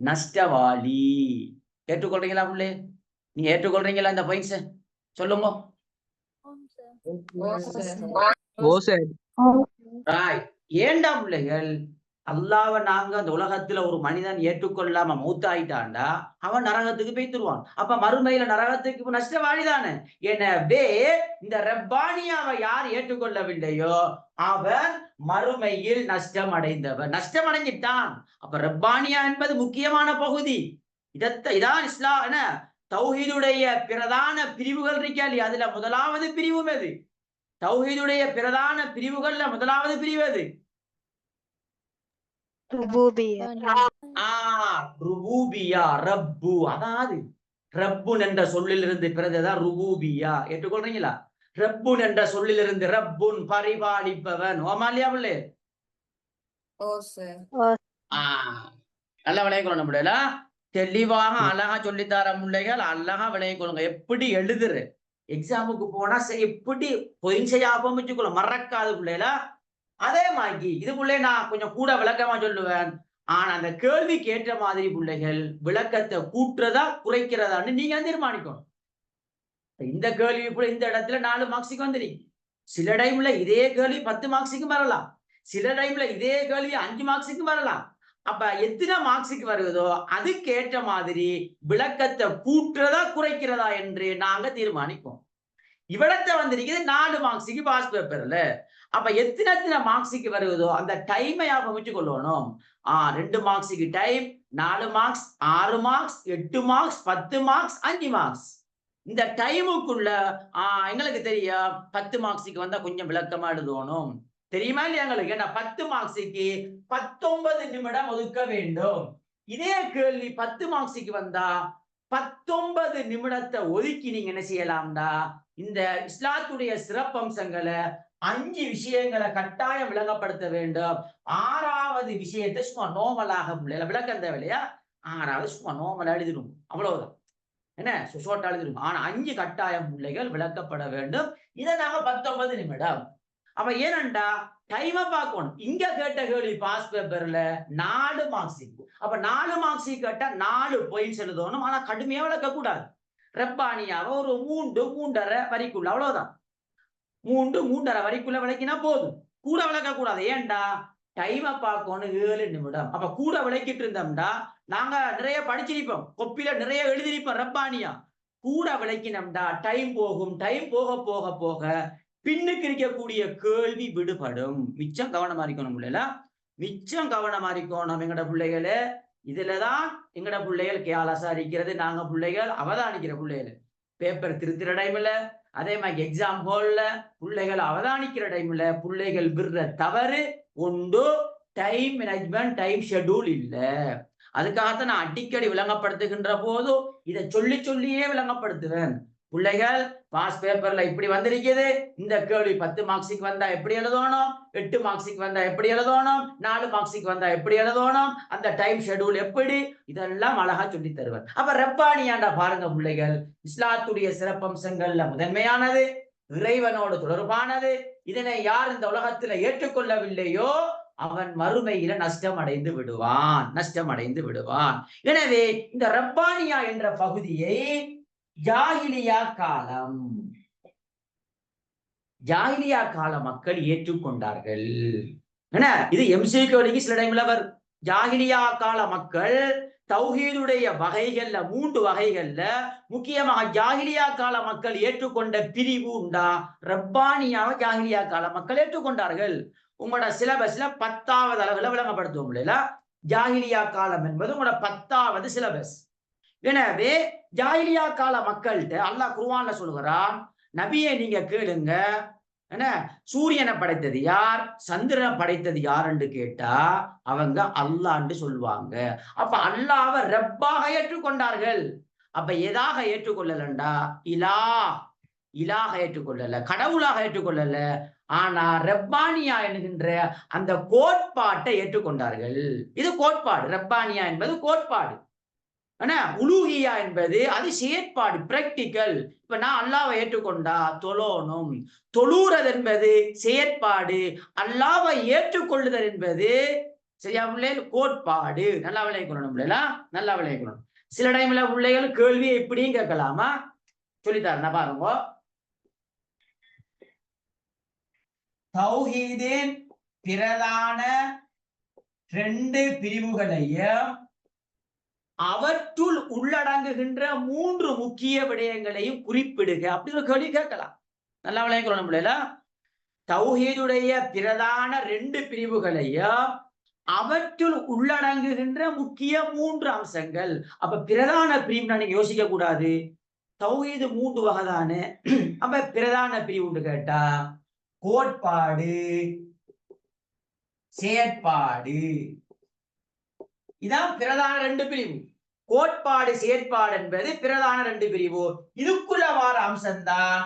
நஷ்டவாளி. ஏற்றுக்கொள்றீங்களா பிள்ளை? நீங்க ஏற்றுக்கொள்றீங்களா இந்த பாயிண்ட்ஸ்? சொல்லுங்க. ஏண்டா பிள்ளைகள், அல்லாஹ்வை நாங்க அந்த உலகத்துல ஒரு மனிதன் ஏற்றுக்கொள்ளாம மூத்தாயிட்டான்டா அவன் நரகத்துக்கு போய்த்துருவான். அப்ப மறுமையில நரகத்துக்கு நஷ்டவாளிதானே. எனவே இந்த ரப்பானியாவை யார் ஏற்றுக்கொள்ளவில்லையோ அவன் மறுமையில் நஷ்டம் அடைஞ்சிட்டான். அப்ப ரப்பானியா என்பது முக்கியமான பகுதி. இதான் இஸ்லாம் என்ன தௌஹீதுடைய பிரதான பிரிவுகள் இருக்கா இல்லையா? அதுல முதலாவது பிரிவும் எது? தௌஹீதுடைய பிரதான பிரிவுகள்ல முதலாவது பிரிவு எது? ருபூபியா, ரப்பு. அதாவது ரப்புன் என்ற சொல்லிலிருந்து பிறந்ததான் ருபூபியா. ஏற்றுக்கொள்றீங்களா? ரப்புன் என்ற சொல்லிலிருந்து ரப்புன் பரிபாலிப்பவன். ஓமாலியா பிள்ளை? நல்லா விளையக்கொள்ளணும் நம்மள தெளிவாக அழகா சொல்லித்தர பிள்ளைகள் அழகா விளையக்கொள்ளுங்க. எப்படி எழுதுரு எக்ஸாமுக்கு போனா எப்படி பொயின்சையாபம் வச்சுக்கொள்ளும் மறக்காது பிள்ளைல. அதே மாதிரி இது பிள்ளை நான் கொஞ்சம் கூட விளக்கமா சொல்லுவேன். ஆனா அந்த கேள்விக்கு ஏற்ற மாதிரி பிள்ளைகள் விளக்கத்தை கூட்டுறதா குறைக்கிறதான்னு நீங்க தீர்மானிக்கணும். இந்த கேள்வி கூட இந்த இடத்துல 4 மார்க்ஸுக்கு வந்துடும். சில டைம்ல இதே கேள்வி 10 மார்க்ஸுக்கு வரலாம். சில டைம்ல இதே கேள்வி 5 மார்க்ஸுக்கு வரலாம். அப்ப எத்தனை மார்க்ஸுக்கு வருவதோ அதுக்கு ஏற்ற மாதிரி விளக்கத்தை கூட்டுறதா குறைக்கிறதா என்று நாங்க தீர்மானிப்போம். இவ்வளத்தை வந்திருக்குது 4 மார்க்ஸுக்கு பாஸ் பேப்பர்ல. அப்ப எத்தனை மார்க்ஸுக்கு வருவதோ அந்த டைமை அமைச்சு கொள்ளணும். 2 மார்க்ஸுக்கு time, 4 marks, 6 marks, 8 marks, 10 marks, 5 marks. இந்த டைமுக்குள்ள எங்களுக்கு தெரியும் 10 மார்க்ஸுக்கு வந்தா கொஞ்சம் விளக்கமா எழுதணும். தெரியுமா இல்லையா எங்களுக்கு? ஏன்னா 10 மார்க்ஸுக்கு 19 நிமிடம் ஒதுக்க வேண்டும். இதே கேள்வி 10 மார்க்ஸுக்கு வந்தா 19 நிமிடத்தை ஒதுக்கி நீங்க என்ன செய்யலாம்டா, இந்த இஸ்லாத்துடைய சிறப்பம்சங்களை 5 விஷயங்களை கட்டாயம் விளங்கப்படுத்த வேண்டும். 6வது விஷயத்தை சும்மா நோமலாக விளக்கம் தேவையில்லையா? 6வது சும்மா நோமலா எழுதிடும், அவ்வளவுதான். என்ன சுஷோட்டா எழுதிடும். ஆனா 5 கட்டாயம் பிள்ளைகள் விளக்கப்பட வேண்டும். இதை நாங்க 19 நிமிடம். அப்ப ஏனண்டா டைமை பார்க்கணும். இங்க கேட்ட கேள்வி பாஸ் பேப்பர்ல 4 மார்க்ஸ். அப்ப 4 மார்க்ஸ் கேட்டா 4 பாயிண்ட்ஸ் எழுதணும். ஆனா கடுமையா விளக்க கூடாது. ரப்பானியாவை ஒரு 3-3.5 வரிக்குள்ள, அவ்வளவுதான். 3-3.5 வரிக்குள்ள விளக்கினா போதும். கூட விளக்க கூடாது. ஏன்டா டைமை பார்க்கணும் 7 நிமிடம். அப்ப கூட விளக்கிட்டு இருந்தோம்டா நாங்க நிறைய படிச்சிருப்போம், கொப்பில நிறைய எழுதிருப்போம். ரப்பானியா கூட விளக்கினோம்டா டைம் போகும். டைம் போக போக போக பின்னுக்கு இருக்கக்கூடிய கேள்வி விடுபடும். மிச்சம் கவனமா இருக்கணும் இல்லையா? மிச்சம் கவனமா இருக்கணும் எங்கட பிள்ளைகளே. இதுலதான் எங்கட பிள்ளைகள் கேலசா இருக்கிறது. நாங்க பிள்ளைகள் அவதானிக்கிற பிள்ளைகள் பேப்பர் திருத்திர டைம்ல, அதே மாதிரி எக்ஸாம் ஹால்ல பிள்ளைகள் அவதானிக்கிற டைம்ல பிள்ளைகள் விடுற தவறு உண்டு. டைம் மேனேஜ்மெண்ட், டைம் ஷெட்யூல் இல்ல. அதுக்காகத்தான் நான் அடிக்கடி விளங்கப்படுத்துகின்ற போது இதை சொல்லியே விளங்கப்படுத்துவேன். பிள்ளைகள் பாஸ் பேப்பர்ல இப்படி வந்திருக்குது. இந்த கேள்வி 10 மார்க்ஸுக்கு வந்தா எப்படி எழுதணும், 8 மார்க்ஸுக்கு வந்தா எப்படி எழுதணும், 4 மார்க்ஸுக்கு வந்தா எப்படி எழுதணும், அந்த டைம் ஷெட்யூல் எப்படி, இதெல்லாம் அழகா சொல்லி தருவார். அப்ப ரப்பானியாண்டா பாருங்க பிள்ளைகள், இஸ்லாத்துடைய சிறப்பம்சங்கள்ல முதன்மையானது, இறைவனோடு தொடர்பானது. இதனை யார் இந்த உலகத்துல ஏற்றுக்கொள்ளவில்லையோ அவன் மறுமையில நஷ்டம் அடைந்து விடுவான். எனவே இந்த ரப்பானியா என்ற பகுதியை ஜாஹிலியா கால மக்கள் ஏற்றுக்கொண்டார்கள். இது எம்சிக்கு சில டைம்ல வரும். ஜாஹிலியா கால மக்கள் தௌஹீதுடைய வகைகள்ல 3 வகைகள்ல முக்கியமாக ஜாஹிலியா கால மக்கள் ஏற்றுக்கொண்ட பிரிவு உண்டா, ரப்பானியாவை ஜாஹிலியா கால மக்கள் ஏற்றுக்கொண்டார்கள். உங்களோட சிலபஸ்ல 10வது அளவுல விளங்கப்படுத்துவோம் இல்லையா? ஜாஹிலியா காலம் என்பது உங்களோட 10வது சிலபஸ். எனவே ஜாஹிலியா கால மக்கள்கிட்ட அல்லாஹ் குர்ஆன்ல சொல்கிறான், நபியை நீங்க கேளுங்க, என்ன சூரியனை படைத்தது யார், சந்திரனை படைத்தது யாருன்னு கேட்டா அவங்க அல்லாஹ்ன்னு சொல்லுவாங்க. அப்ப அல்லாஹ்வை ரப்பாக ஏற்றுக்கொண்டார்கள். அப்ப எதாக ஏற்றுக்கொள்ளலண்டா, இலாக ஏற்றுக்கொள்ளல, கடவுளாக ஏற்றுக்கொள்ளல. ஆனா ரப்பானியா என்கின்ற அந்த கோட்பாட்டை ஏற்றுக்கொண்டார்கள். இது கோட்பாடு. ரப்பானியா என்பது கோட்பாடு. ஆனா உலூஹியா என்பது அது செயற்பாடு, பிராக்டிக்கல். இப்ப நான் அல்லாஹ்வை ஏற்றுக்கொண்டா தொழணும். தொழுறது என்பது செயற்பாடு. அல்லாஹ்வை ஏற்றுக்கொள்ளுதல் என்பது சரியா பிள்ளைகள் கோட்பாடு. நல்லா விளையக்கணும் பிள்ளைகளா, நல்லா விளையக்கணும். சில டைம்ல பிள்ளைகள் கேள்வியை இப்படியும் கேட்கலாமா, சொல்லித்தாருன்னா பாருங்க. தௌஹீதின் பிரதான 2 பிரிவுகளையும் அவற்றுள் உள்ளடங்குகின்ற 3 முக்கிய விடயங்களையும் குறிப்பிடுக. அப்படி ஒரு கேள்வி கேட்கலாம். நல்லா விளையக்கணும் நம்மள. தௌஹீதுடைய பிரதான 2 பிரிவுகளையும் அவற்றுள் உள்ளடங்குகின்ற முக்கிய 3 அம்சங்கள். அப்ப பிரதான பிரிவு நீங்க யோசிக்க கூடாது. தௌஹீது 3 வகை தானே. அப்ப பிரதான பிரிவுன்னு கேட்டா கோட்பாடு, செயற்பாடு. இதான் பிரதான 2 பிரிவு. கோட்பாடு செயற்பாடு என்பது பிரதான 2 பிரிவு. இதுக்குள்ள வார அம்சம்தான்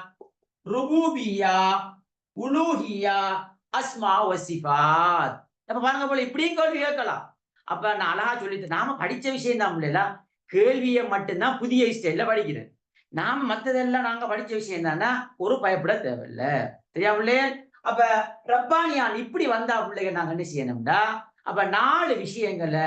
ருபூபியா, உலூஹியா, அஸ்மா வ சிஃபாத். அப்ப பாருங்க போல இப்படியும் கேள்வி கேட்கலாம். அப்ப நான் அழகா சொல்லிட்டு நாம படிச்ச விஷயம் தான் பிள்ளைல கேள்வியை மட்டும்தான் புதிய ஸ்டைல்ல படிக்கிறேன். நாம மத்ததெல்லாம் நாங்க படிச்ச விஷயம் தானா ஒரு பயப்பட தேவையில்லை. சரியா பிள்ளைய? அப்ப ரப்பானியான் இப்படி வந்தா பிள்ளைங்க நாங்க என்ன செய்யணும்டா அப்ப 4 விஷயங்களை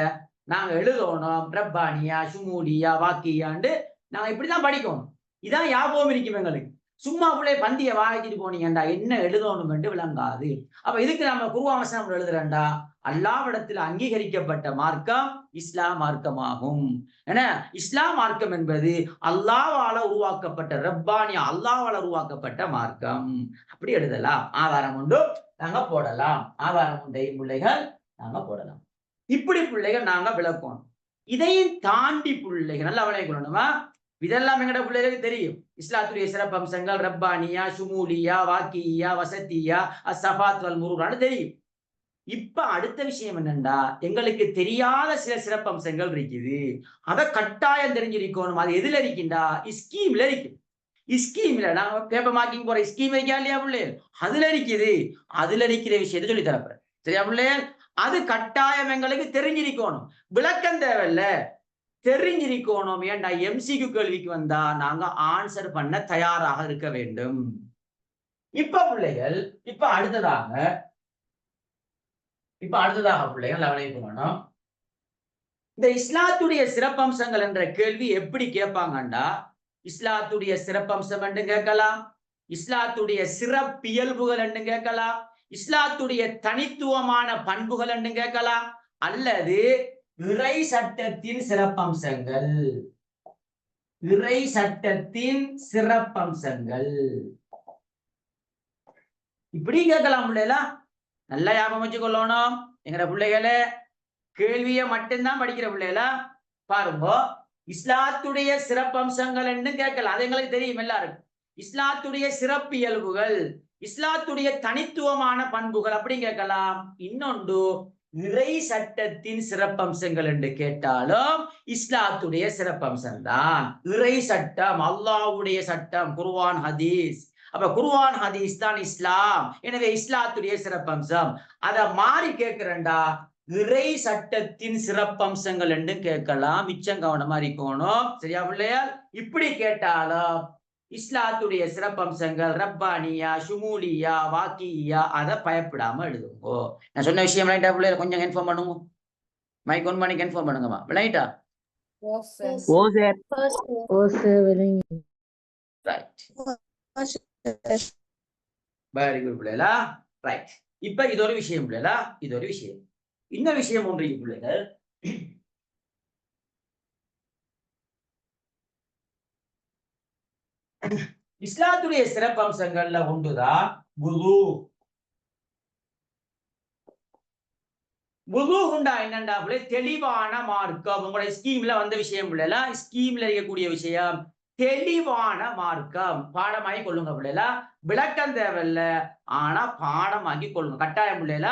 நாங்க எழுதணும். ரப்பானியா, சுமூலியா, வாக்கியாண்டு நாங்க இப்படிதான் படிக்கணும். இதான் ஞாபகம் இருக்கும் எங்களுக்கு. சும்மா பிள்ளை பந்திய வாங்கிட்டு போனீங்கண்டா என்ன எழுதணும் என்று விளங்காது. அப்ப இதுக்கு நம்ம குர்ஆன் வசனம் எழுதுறேன்டா அல்லாஹ்விடத்தில் அங்கீகரிக்கப்பட்ட மார்க்கம் இஸ்லாம் மார்க்கமாகும். ஏன்னா இஸ்லாம் மார்க்கம் என்பது அல்லாஹ்வால உருவாக்கப்பட்ட ரப்பானியா அல்லாஹ்வால உருவாக்கப்பட்ட மார்க்கம். அப்படி எழுதலாம். ஆதாரம் உண்டு நாங்க போடலாம். ஆதாரம் உண்டை பிள்ளைகள் நாங்க போடலாம். இப்படி பிள்ளைகள் நாங்க விளக்கணும். இதையும் தாண்டி பிள்ளைகள் நல்லா விளையாடணுமா? இதெல்லாம் எங்கட பிள்ளைகளுக்கு தெரியும். இஸ்லாத்துடைய சிறப்பம்சங்கள் ரப்பானியா, சுமூலியா, வாக்கியா, வசத்தியா, அஸ்ஸஃபாத் வல் முரூரான்னு தெரியும். இப்ப அடுத்த விஷயம் என்னன்னா எங்களுக்கு தெரியாத சில சிறப்பம்சங்கள் இருக்குது. அதை கட்டாயம் தெரிஞ்சிருக்கணும். அது எதுல இருக்கின்றா ஸ்கீம்ல இருக்கு. ஸ்கீம்ல நாங்க பேப்பர் மார்க்கிங் போற ஸ்கீம் இருக்கா இல்லையா பிள்ளைகள்? அதுல இருக்குது. அதுல இருக்கிற விஷயத்தை சொல்லி தரப்போறேன். சரியா பிள்ளைகள்? அது கட்டாயம் எங்களுக்கு தெரிஞ்சிருக்கணும். விளக்கம் தேவையில்ல, தெரிஞ்சிருக்கணும். ஏன்டா எம்சிக்யூ கேள்விக்கு வந்தா நாங்க ஆன்சர் பண்ண தயாராக இருக்க வேண்டும். இப்ப பிள்ளைகள் இப்ப அடுத்ததாக பிள்ளைகள் கவனிக்க வேணும். இந்த இஸ்லாத்துடைய சிறப்பம்சங்கள் என்ற கேள்வி எப்படி கேட்பாங்கண்டா இஸ்லாத்துடைய சிறப்பம்சம் என்று கேட்கலாம், இஸ்லாத்துடைய சிறப்பியல்புகள் என்று கேட்கலாம், இஸ்லாத்துடைய தனித்துவமான பண்புகள் என்று கேட்கலாம், அல்லது இறை சட்டத்தின் சிறப்பம்சங்கள். இறை சட்டத்தின் சிறப்பம்சங்கள் இப்படி கேட்கலாம். பிள்ளைகளா நல்லா ஞாபகம் வச்சுக்கொள்ளணும். எங்கட பிள்ளைகளே கேள்வியை மட்டும்தான் படிக்கிற பிள்ளைகளா பாருங்க. இஸ்லாத்துடைய சிறப்பம்சங்கள் என்று கேட்கலாம். அது எங்களுக்கு தெரியும் எல்லாருக்கும். இஸ்லாத்துடைய சிறப்பியல்புகள், இஸ்லாத்துடைய தனித்துவமான பண்புகள் அப்படி கேட்கலாம். இன்னொன்று இறை சட்டத்தின் சிறப்பம்சங்கள் என்று கேட்டாலும் இஸ்லாத்துடைய சிறப்பம்சம் தான். இறை சட்டம் அல்லாஹ்வுடைய சட்டம் குர்ஆன் ஹதீஸ். அப்ப குர்ஆன் ஹதீஸ் தான் இஸ்லாம். எனவே இஸ்லாத்துடைய சிறப்பம்சம். அதை மாறி கேட்கிறேன்டா இறை சட்டத்தின் சிறப்பம்சங்கள் என்று கேட்கலாம். மிச்சம் கவனமா இருக்கணும். சரியா பிள்ளையா? இப்படி கேட்டாலும் இஸ்லாத்துடைய சிறப்பம்சங்கள் ரப்பானியா, சுமூலியா, வாக்கியா அதை பயப்படாம எழுதுங்கோ. நான் சொன்ன விஷயம் பிள்ளைய கொஞ்சம் இன்ஃபார்ம் பண்ணுங்க. மைக் ஒன் பண்ணி இன்ஃபார்ம் பண்ணுங்கம்மா. விளையாட்டா வெரி குட் பிள்ளைகளா. ரைட். இப்ப இது ஒரு விஷயம் பிள்ளைகளா, இது ஒரு விஷயம். இன்னொரு விஷயம் ஒன்று பிள்ளைகள், இஸ்லாத்துடைய சிறப்பம்சங்கள்ல ஒன்றுதான் வுது. வுது உண்டா என்னண்டா பிள்ளை தெளிவான மார்க்கம். உங்களுடைய ஸ்கீம்ல வந்த விஷயம் பிள்ளைல, ஸ்கீம்ல இருக்கக்கூடிய விஷயம் தெளிவான மார்க்கம். பாடமாகி கொள்ளுங்க பிள்ளைல, விளக்கம் தேவையில்ல, ஆனா பாடமாக்கி கொள்ளுங்க கட்டாயம் பிள்ளைல.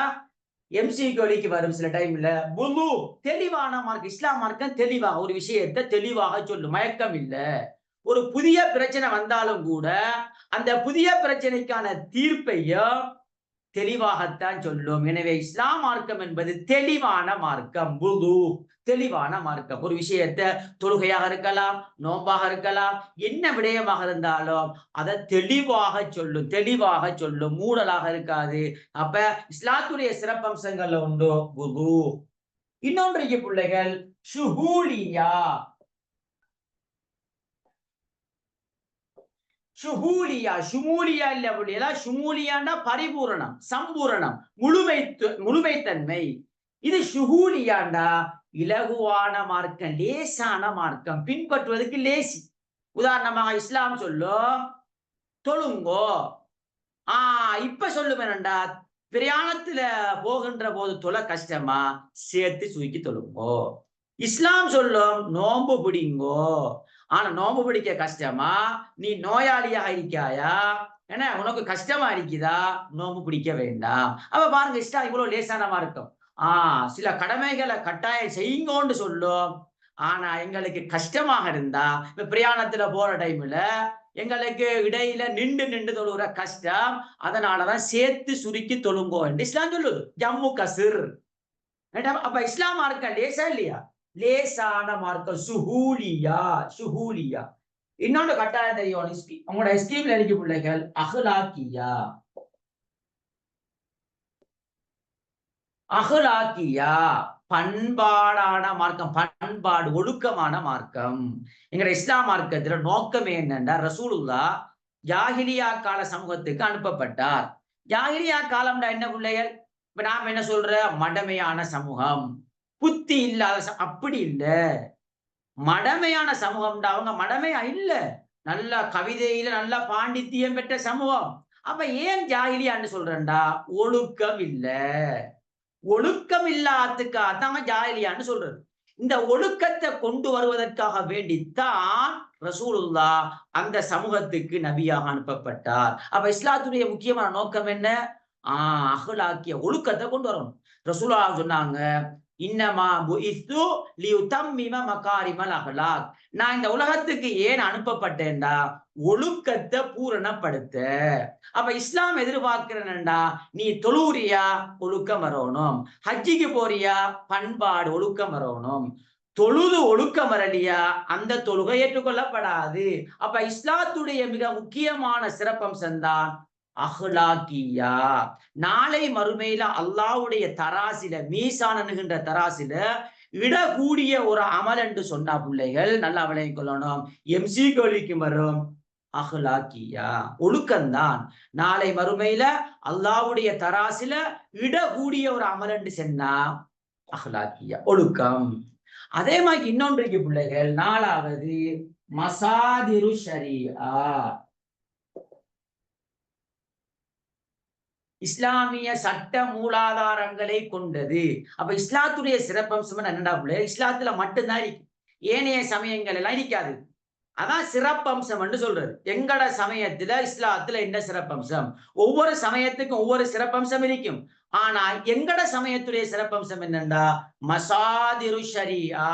எம்சிக்யூக்கு வரும் சில டைம்ல வுது தெளிவான மார்க்கம். இஸ்லாம் மார்க்கம் தெளிவா ஒரு விஷயத்தை தெளிவாக சொல்லும், மயக்கம் இல்ல. ஒரு புதிய பிரச்சனை வந்தாலும் கூட அந்த புதிய பிரச்சனைக்கான தீர்ப்பையும் தெளிவாகத்தான் சொல்லும். எனவே இஸ்லாம் மார்க்கம் என்பது தெளிவான மார்க்கம். வுது தெளிவான மார்க்கம். ஒரு விஷயத்தை தொழுகையாக இருக்கலாம், நோம்பாக இருக்கலாம், என்ன விடயமாக இருந்தாலும் அதை தெளிவாக சொல்லும், தெளிவாக சொல்லும், மூடலாக இருக்காது. அப்ப இஸ்லாத்துடைய சிறப்பம்சங்கள்ல உண்டு வுது. இன்னொன்றைக்கு பிள்ளைகள் ஷுஹூலியா. ஷுஹூலியா ஷுமூலியா இல்ல அப்படியா? ஷுமூலியான்னா பரிபூரணம், சம்பூரணம், முழுமைத்தன்மை. இது ஷுஹூலியாண்டா இலகுவான மார்க்கம், லேசான மார்க்கம், பின்பற்றுவதற்கு லேசி. உதாரணமாக இஸ்லாம் சொல்லும் தொழுங்கோ. இப்ப சொல்லுவேன்டா பிரயாணத்துல போகின்ற போது தொலை கஷ்டமா சேர்த்து சுருக்கி தொழுங்கோ. இஸ்லாம் சொல்லும் நோன்பு பிடிங்கோ. ஆனா நோன்பு பிடிக்க கஷ்டமா, நீ நோயாளியாக இருக்காயா, ஏன்னா உனக்கு கஷ்டமா இருக்குதா, நோன்பு பிடிக்க வேண்டாம். அப்ப பாருங்க இஸ்லாம் இவ்வளவு லேசானமா இருக்கும். சில கடமைகளை கட்டாயம் செய்யுங்கன்னு சொல்லும். ஆனா எங்களுக்கு கஷ்டமாக இருந்தா இப்ப பிரயாணத்துல போற டைம்ல எங்களுக்கு இடையில நின்று தொழுகிற கஷ்டம், அதனாலதான் சேர்த்து சுருக்கி தொழுங்கோ என்று இஸ்லாம் சொல்லுது. ஜம்மு கசிர். அப்ப இஸ்லாம் மார்க்கம் லேசா இல்லையா? லேசான மார்க்கம். சுஹூலியா, சுஹூலியா. இன்னொன்று கட்டாயம் தெரியும், உங்களோட ஸ்கீம்ல இருக்க பிள்ளைகள் அஹ்லாக்கியா. அஹ்லாக்கியா பண்பாடான மார்க்கம், பண்பாடு ஒழுக்கமான மார்க்கம். எங்க இஸ்லாம் மார்க்கத்துல நோக்கம் என்னன்னா, ரசூலுல்லாஹ் ஜாஹிலியா கால சமூகத்துக்கு அனுப்பப்பட்டார். ஜாஹிலியா காலம்டா என்ன பிள்ளைகள்? இப்ப நாம என்ன சொல்ற, மடமையான சமூகம், புத்தி இல்லாத அப்படி இல்ல. மடமையான சமூகம்டா அவங்க மடமையா இல்ல, நல்ல கவிதையில நல்ல பாண்டித்தியம் பெற்ற சமூகம். அப்ப ஏன் ஜாஹிலியான்னு சொல்றேன்டா, ஒழுக்கம் இல்ல. ஒழுக்கம் இல்லாததுக்காக ஜாஹிலியான்னு சொல்றது. இந்த ஒழுக்கத்தை கொண்டு வருவதற்காக வேண்டித்தான் ரசூலுல்லாஹ் அந்த சமூகத்துக்கு நபியாக அனுப்பப்பட்டார். அப்ப இஸ்லாத்துடைய முக்கியமான நோக்கம் என்ன? அஹ்லாக்கிய ஒழுக்கத்தை கொண்டு வரணும். ரசூலுல்லாஹ் சொன்னாங்க, இன்னமா புஇஸ்து லியுதம்மிம மகாரிமல் அஹ்லாக். நான் இந்த உலகத்துக்கு ஏன் அனுப்பப்பட்டேன்டா, ஒழுக்கத்தை பூரணப்படுத்த. அப்ப இஸ்லாம் எதிர்பார்க்கிறேன்டா, நீ தொழுறியா ஒழுக்கம் வரணும், ஹஜ்ஜிக்கு போறியா பண்பாடு ஒழுக்கம் வரணும். தொழுது ஒழுக்கம் வரலையா அந்த தொழுகை ஏற்றுக்கொள்ளப்படாது. அப்ப இஸ்லாத்துடைய மிக முக்கியமான சிறப்பம்சம் தான் அஹ்லாக்கியா. நாளை மறுமையில அல்லாஹ்வுடைய தராசில, மீசான் என்கின்ற தராசில இடக்கூடிய ஒரு அமல் என்று சொன்னா பிள்ளைகள் நல்லா விளங்கிக் கொள்ளணும், எம்சிக்கு வரும் அஹ்லாக்கியா, ஒழுக்கம்தான். நாளை மறுமையில அல்லாஹ்வுடைய தராசில இடக்கூடிய ஒரு அமல் என்று சொன்னா அஹ்லாக்கியா, ஒழுக்கம். அதே மாதிரி இன்னொன்றைக்கு பிள்ளைகள், நாலாவது மசாதிரு ஷரியா, இஸ்லாமிய சட்ட மூலாதாரங்களை கொண்டது. அப்ப இஸ்லாத்துடைய சிறப்பம்சம் என்னடா பிள்ளை, இஸ்லாத்துல மட்டும்தான் இருக்கு, ஏனைய சமயங்கள் எல்லாம் இருக்காது. அதான் சிறப்பம்சம் என்று சொல்றது. எங்கட சமயத்துல இஸ்லாத்துல என்ன சிறப்பம்சம்? ஒவ்வொரு சமயத்துக்கும் ஒவ்வொரு சிறப்பம்சம் இருக்கும். ஆனா எங்கட சமயத்துடைய சிறப்பம்சம் என்னண்டா, மசாதிரு ஷரியா.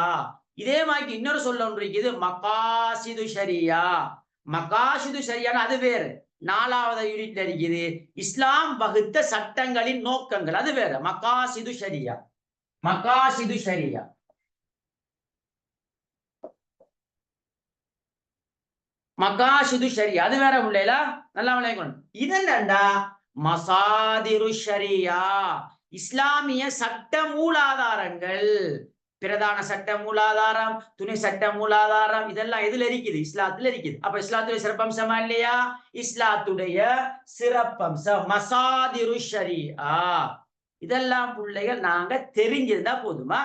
இதே மாதிரி இன்னொரு சொல்ல ஒன்று இருக்குது, மகாசிது ஷரியா. மகாசிது ஷரியான்னு அது வேறு, நாலாவது யூனிட்ல இருக்குது. இஸ்லாம் வகுத்த சட்டங்களின் நோக்கங்கள் அது வேற, மகாசிது ஷரியா. மகாசிது ஷரியா, மகாசிது ஷரியா அது வேற பிள்ளைல, நல்லா விளையாடணும். இதென்னண்டா மசாதிரு ஷரியா, இஸ்லாமிய சட்ட மூலாதாரங்கள். பிரதான சட்ட மூலாதாரம், துணை சட்ட மூலாதாரம், இதெல்லாம் எதுல இருக்குது? இஸ்லாத்துல இருக்குது. அப்ப இஸ்லாத்துடைய சிறப்பம்சமா இல்லையா? இஸ்லாத்துடைய சிறப்பம்சம் மசாதிரு ஷரியா. இதெல்லாம் பிள்ளைகள் நாங்க தெரிஞ்சிருந்தா போதுமா?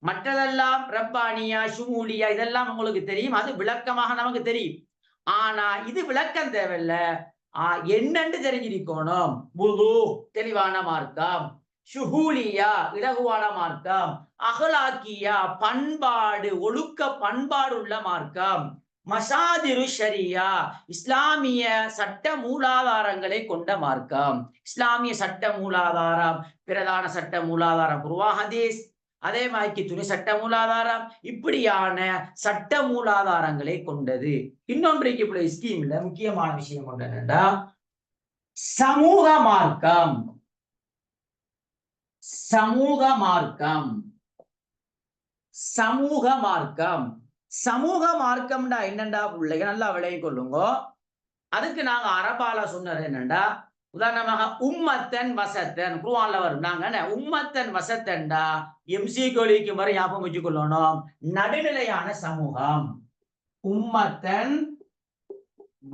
மற்றதெல்லாம் ரப்பானியா ஷுமூலியா இதெல்லாம் உங்களுக்கு தெரியும், அது விளக்கமாக நமக்கு தெரியும். ஆனா இது விளக்கம் தேவையில்ல, என்னன்னு தெரிஞ்சிருக்கணும். புது தெளிவான மார்க்கம், ஷுஹூலியா இலகுவான மார்க்கம், அஹ்லாக்கியா பண்பாடு ஒழுக்க பண்பாடு உள்ள மார்க்கம், மசாதிரு ஷரியா இஸ்லாமிய சட்ட மூலாதாரங்களை கொண்ட மார்க்கம். இஸ்லாமிய சட்ட மூலாதாரம், பிரதான சட்ட மூலாதாரம் குர்ஆன் ஹதீஸ், அதே மாதிரி துணை சட்ட மூலாதாரம், இப்படியான சட்ட மூலாதாரங்களை கொண்டது. இன்னொன்றைக்கு இப்படி ஸ்கீம்ல முக்கியமான விஷயம் ஒன்று என்னன்னா, சமூக மார்க்கம். சமூக மார்க்கம், சமூக மார்க்கம். சமூக மார்க்கம்டா என்னண்டா பிள்ளைங்க நல்லா விளங்கிக் கொள்ளுங்க. அதுக்கு நாங்க அரபால சொன்னது என்னண்டா, உதாரணமாக உம்மத்தன் வசத்தன் குர்ஆன்ல வரும். நாங்க உம்மத்தன் வசத்தன்டா எம்சிக்கு வரை ஞாபகம் வச்சுக் கொள்ளணும், நடுநிலையான சமூகம். உம்மத்தன்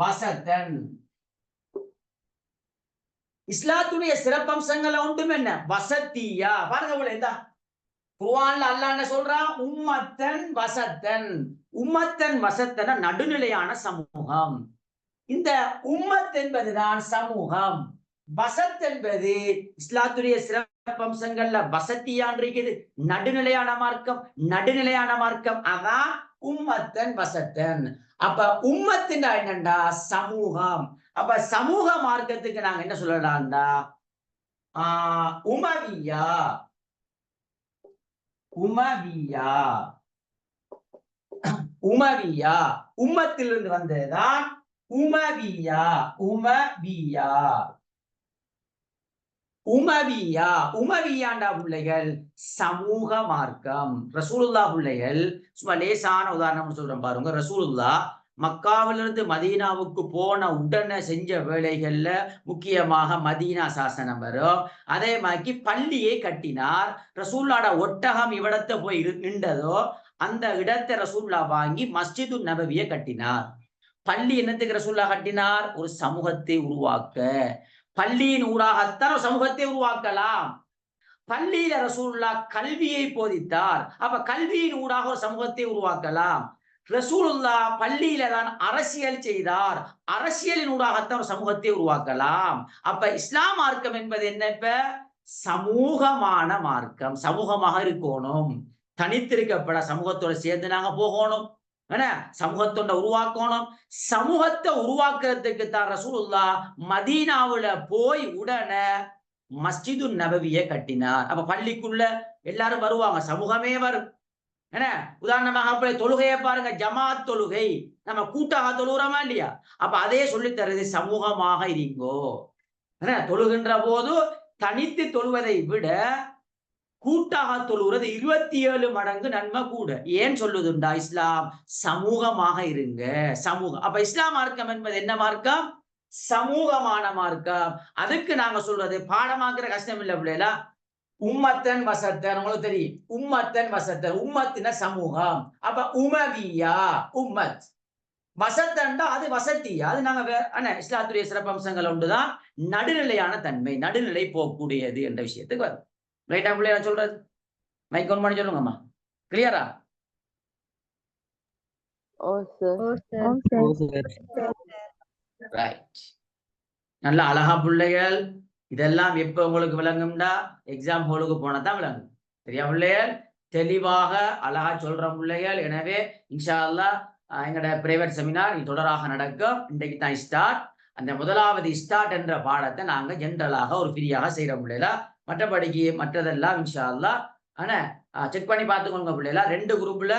வசத்தன். இஸ்லாத்துடைய சிறப்பம்சங்கள் ஒன்றும் என்ன, வசத்தியா. பாருங்க இந்த குர்ஆன்ல அல்லாஹ் என்ன சொல்றான், உம்மத்தன் வசத்தன். உம்மத்தன் வசத்தன நடுநிலையான சமூகம். இந்த உம்மத் என்பதுதான் சமூகம், வசத் என்பது இஸ்லாத்துடைய சிறப்பம்சங்கள்ல வசத்தியான் இருக்குது, நடுநிலையான மார்க்கம். நடுநிலையான மார்க்கம் அதான் உம்மத்தன் வசத்தன். அப்ப உம்மத்துண்டா என்னண்டா, சமூகம். அப்ப சமூக மார்க்கத்துக்கு நாங்க என்ன சொல்லலாம்டா, உமவியா. உமவியா உமவியா, உம்மத்திலிருந்து வந்ததுதான் உமவியா. உமவியா உமவியா உமவியாண்டா பிள்ளைகள் சமூக மார்க்கம். ரசூலுல்லா பிள்ளைகள் சும்மா லேசான உதாரணம் சொல்றேன் பாருங்க. ரசூலுல்லா மக்காவிலிருந்து மதீனாவுக்கு போன உடனே செஞ்ச வேலைகள்ல முக்கியமாக மதீனா சாசனம் வரும். அதே மாதிரி பள்ளியை கட்டினார். ரசூல்லாட ஒட்டகம் இவ்விடத்தை போய் நின்றதோ அந்த இடத்தை ரசூல்லா வாங்கி மஸ்ஜிது நபவியை கட்டினார். பள்ளி என்னத்துக்கு ரசூல்லா கட்டினார்? ஒரு சமூகத்தை உருவாக்க. பள்ளியின் ஊடாகத்தான் ஒரு சமூகத்தை உருவாக்கலாம். பள்ளியில ரசூலுல்லா கல்வியை போதித்தார். அப்ப கல்வியின் ஊடாக ஒரு சமூகத்தை உருவாக்கலாம். ரசூலுல்லா பள்ளியில தான் அரசியல் செய்தார். அரசியலின் ஊடாகத்தான் ஒரு சமூகத்தை உருவாக்கலாம். அப்ப இஸ்லாம் மார்க்கம் என்பது என்ன? இப்ப சமூகமான மார்க்கம். சமூகமாக இருக்கணும், தனித்திருக்கப்பட சமூகத்தோட சேர்ந்து நாங்க போகணும், சமூகத்தோட உருவாக்கணும். சமூகத்தை உருவாக்குறதுக்கு தான் ரசூலுல்லா மதீனாவுல போய் உடனே மஸ்ஜிது நபவியை கட்டினார். அப்ப பள்ளிக்குள்ள எல்லாரும் வருவாங்க, சமூகமே வரும். உதாரணமாக அப்படி தொழுகையை பாருங்க, ஜமாத் தொழுகை, நம்ம கூட்டாக தொழுகிறோமா இல்லையா? அப்ப அதே சொல்லி தருது, சமூகமாக இருங்கோ. தொழுகின்ற போது தனித்து தொழுவதை விட கூட்டாக தொழுகிறது 27 மடங்கு நன்மை கூட. ஏன் சொல்லுதுண்டா இஸ்லாம்? சமூகமாக இருங்க. சமூகம். அப்ப இஸ்லாம் மார்க்கம் என்பது என்ன மார்க்கம்? சமூகமான மார்க்கம். அதுக்கு நாங்க சொல்றது பாடமாக்குற கஷ்டம் இல்லை பிள்ளைகளா. உம்மத்தன் வசத்தன் உங்களுக்கு தெரியும். உம்மத்தன் வசத்தன், உம்மத்தின சமூகம். அப்ப உமவியா உம்மத், வசத்தன்டா அது வசதியா, அது நாங்க இஸ்லாத்துடைய சிறப்பம்சங்கள் ஒன்றுதான் நடுநிலையான தன்மை, நடுநிலை போகக்கூடியது என்ற விஷயத்துக்கு வரும். ரைட்டா பிள்ளையா சொல்றது? மைக் ஆன் பண்ணி சொல்லுங்கம்மா. கிளியரா? ரைட். நல்ல அழகா பிள்ளைகள். இதெல்லாம் எப்ப உங்களுக்கு விளங்கும்டா? எக்ஸாம் ஹாலுக்கு போனதான் விளங்கும். சரியா பிள்ளைகள்? தெளிவாக அழகா சொல்ற பிள்ளைகள். எனவே இன்ஷா அல்லாஹ் எங்களோட பிரைவேட் செமினார் தொடராக நடக்கும். இன்றைக்கு தான் ஸ்டார்ட். அந்த முதலாவது ஸ்டார்ட் என்ற பாடத்தை நாங்க ஜென்ரலாக ஒரு ஃப்ரீயாக செய்யற பிள்ளைகளா. மற்றபடிக்கு மற்றதெல்லாம் இன்ஷா அல்லாஹ் செக் பண்ணி பார்த்துக்கொள்ளுங்க பிள்ளைகளா. 2 குரூப்ல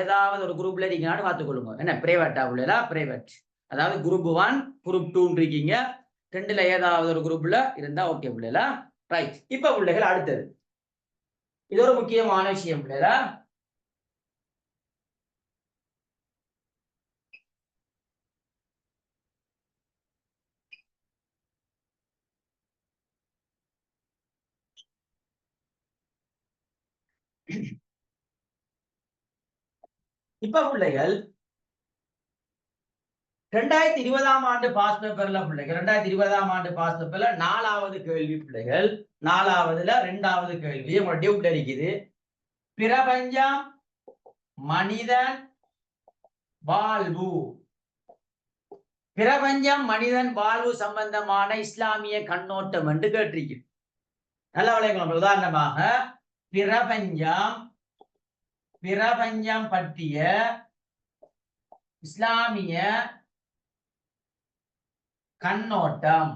ஏதாவது ஒரு குரூப்ல இருக்கீங்கன்னு பார்த்துக்கொள்ளுங்க. பிரைவேட்டா பிள்ளைகளா? பிரைவேட், அதாவது குரூப் 1 குரூப் 2 இருக்கீங்க. 2ல ஏதாவது ஒரு குரூப்ல இருந்தா ஓகே பிள்ளைகளா. ரைட். இப்ப பிள்ளைகள் அடுத்தது இது ஒரு முக்கியமான விஷயம் பிள்ளைகளா. இப்ப பிள்ளைகள் 2020ஆம் ஆண்டு பாஸ் பேப்பர்ல பிள்ளைகள் 2020ஆம் ஆண்டு பாஸ் பேப்பர்ல 4வது கேள்வி பிள்ளைகள். 4வதுல 2வது கேள்வி உங்களோட டியூப்ல இருக்குது. பிரபஞ்சம், மனிதன், வாழ்வு. பிரபஞ்சம், மனிதன், வாழ்வு சம்பந்தமான இஸ்லாமிய கண்ணோட்டம் என்று கேட்டிருக்கு. நல்ல விளையாடலாம். உதாரணமாக பிரபஞ்சம் பற்றிய இஸ்லாமிய கண்ணோட்டம்.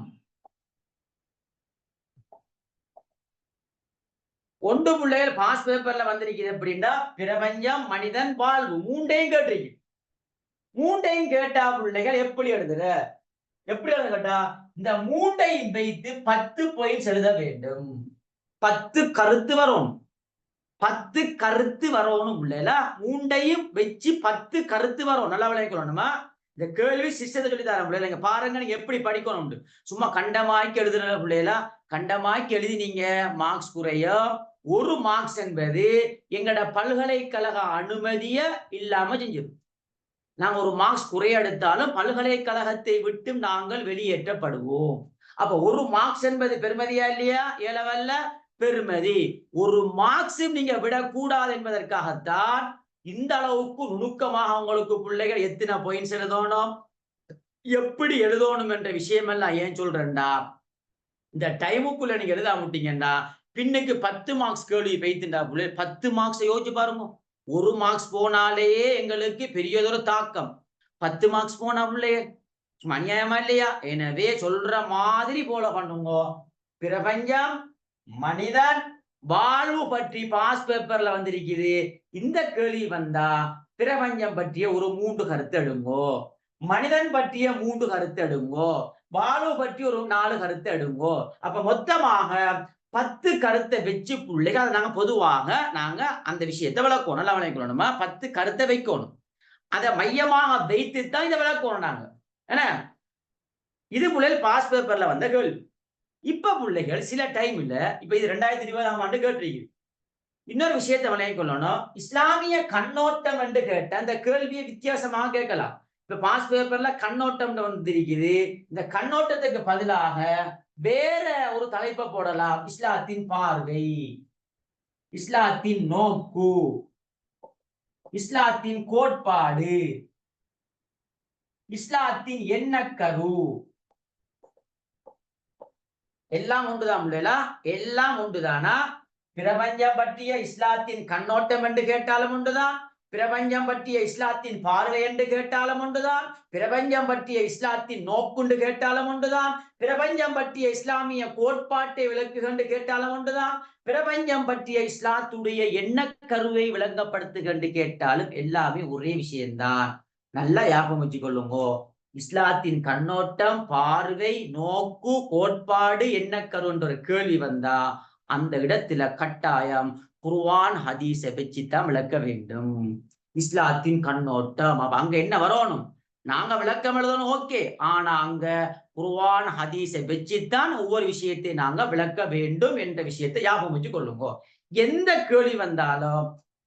ஒன்று பிள்ளைகள் பாஸ் பேப்பர்ல வந்திருக்குது. எப்படின்னா பிரபஞ்சம், மனிதன், வாழ்வு 3ஐயும் கேட்டிருக்கு. 3ஐயும் கேட்டா பிள்ளைகள் எப்படி எழுதுற? எப்படி எழுத கேட்டா இந்த 3ஐயும் வைத்து 10 பாயிண்ட்ஸ் எழுத வேண்டும். 10 கருத்து வரும். 10 கருத்து வரணும் பிள்ளைல. 3ஐயும் வச்சு 10 கருத்து வரும். நல்லா விளையாடணுமா? இந்த கேள்வி சிஸ்டத்தை சொல்லி தரேன் பிள்ளைல. நீங்க பாருங்க, நீங்க எப்படி படிக்கணும். சும்மா கண்டமாய்க்கு எழுதுற பிள்ளைல. கண்டமாய்க்கு எழுதி நீங்க மார்க்ஸ் குறையும். 1 மார்க்ஸ் என்பது எங்கட பல்கலைக்கழக அனுமதிய இல்லாம செஞ்சிடும். நாங்க 1 மார்க்ஸ் குறைய எடுத்தாலும் பல்கலைக்கழகத்தை விட்டு நாங்கள் வெளியேற்றப்படுவோம். அப்ப 1 மார்க்ஸ் என்பது பெருமதியா இல்லையா? ஏலவல்ல பெருமதி. 1 மார்க்ஸும் நீங்க விடக்கூடாது என்பதற்காகத்தான் இந்த அளவுக்கு நுணுக்கமாக உங்களுக்கு பிள்ளைகள் எத்தனை பாயிண்ட்ஸ் எழுதணும், எப்படி எழுதணும் என்ற விஷயம் எல்லாம் ஏன் சொல்றேன்டா, இந்த டைமுக்குள்ள நீங்க எழுத விட்டீங்கன்னா பின்னுக்கு 10 மார்க்ஸ் கேள்வி வைத்துண்டா பிள்ளை 10 மார்க்ஸ் யோசிச்சு பாருங்க. 1 மார்க்ஸ் போனாலே எங்களுக்கு பெரியதொரு தாக்கம். 10 மார்க்ஸ் போனா பிள்ளைய அநியாயமா இல்லையா? எனவே சொல்ற மாதிரி போல பண்ணுங்க. பிரபஞ்சம், மனிதன், வாழ்வு பற்றி பாஸ் பேப்பர்ல வந்திருக்குது. இந்த கேள்வி வந்தா பிரபஞ்சம் பற்றிய ஒரு 3 கருத்து எடுங்கோ, மனிதன் பற்றிய 3 கருத்து எடுங்கோ, வாழ்வு பற்றி ஒரு 4 கருத்து எடுங்கோ. அப்ப மொத்தமாக 10 கருத்தை வச்சு பிள்ளைங்க அதை நாங்க அந்த விஷயத்தை விளக்கணும். நல்லா விளக்கணுமா? 10 கருத்தை வைக்கணும். அதை மையமாக வைத்துத்தான் இதை விளக்கணும் நாங்க. ஏன்னா இது பிள்ளைகள் பாஸ் பேப்பர்ல வந்த கேள்வி. இப்ப பிள்ளைகள் சில டைம்ல இப்ப இது 2020ஆம் ஆண்டு கேட்டிருக்கு. இன்னொரு விஷயத்தை விளங்கிக் கொள்ளணும். இஸ்லாமிய கண்ணோட்டம் என்று கேட்ட அந்த கேள்வியை வித்தியாசமாக கேட்கலாம். இப்ப பாஸ் பேப்பர்ல கண்ணோட்டம் வந்திருக்குது. இந்த கண்ணோட்டத்துக்கு பதிலாக வேற ஒரு தலைப்பை போடலாம். இஸ்லாத்தின் பார்வை, இஸ்லாத்தின் நோக்கு, இஸ்லாத்தின் கோட்பாடு, இஸ்லாத்தின் எண்ணக்கரு. எல்லாம் உண்டுதான் இல்லையா? எல்லாம் உண்டுதானா? பிரபஞ்சம் பற்றிய இஸ்லாத்தின் கண்ணோட்டம் என்று கேட்டாலும் உண்டுதான், பிரபஞ்சம் பற்றிய இஸ்லாத்தின் பார்வை என்று கேட்டாலும் உண்டுதான், பிரபஞ்சம் பற்றிய இஸ்லாத்தின் நோக்குண்டு கேட்டாலும் உண்டுதான், பிரபஞ்சம் பற்றிய இஸ்லாமிய கோட்பாட்டை விளக்குகண்டு கேட்டாலும் உண்டுதான், பிரபஞ்சம் பற்றிய இஸ்லாத்துடைய எண்ணக்கருவை விளங்கப்படுத்துகண்டு கேட்டாலும் எல்லாமே ஒரே விஷயம்தான். நல்லா ஞாபகம் வச்சுக்கொள்ளுங்கோ. இஸ்லாத்தின் கண்ணோட்டம், பார்வை, நோக்கு, கோட்பாடு, எண்ணக்கருன்ற ஒரு கேள்வி வந்தா அந்த இடத்துல கட்டாயம் குர்ஆன் ஹதீஸை வச்சுதான் விளக்க வேண்டும். இஸ்லாத்தின் கண்ணோட்டம். அப்ப அங்க என்ன வரணும்? நாங்க விளக்கம் எழுதணும், ஓகே. ஆனா அங்க குர்ஆன் ஹதீஸை வச்சுத்தான் ஒவ்வொரு விஷயத்தை நாங்க விளக்க வேண்டும் என்ற விஷயத்தை ஞாபகம் வச்சு கொள்ளுங்க. எந்த கேள்வி வந்தாலும்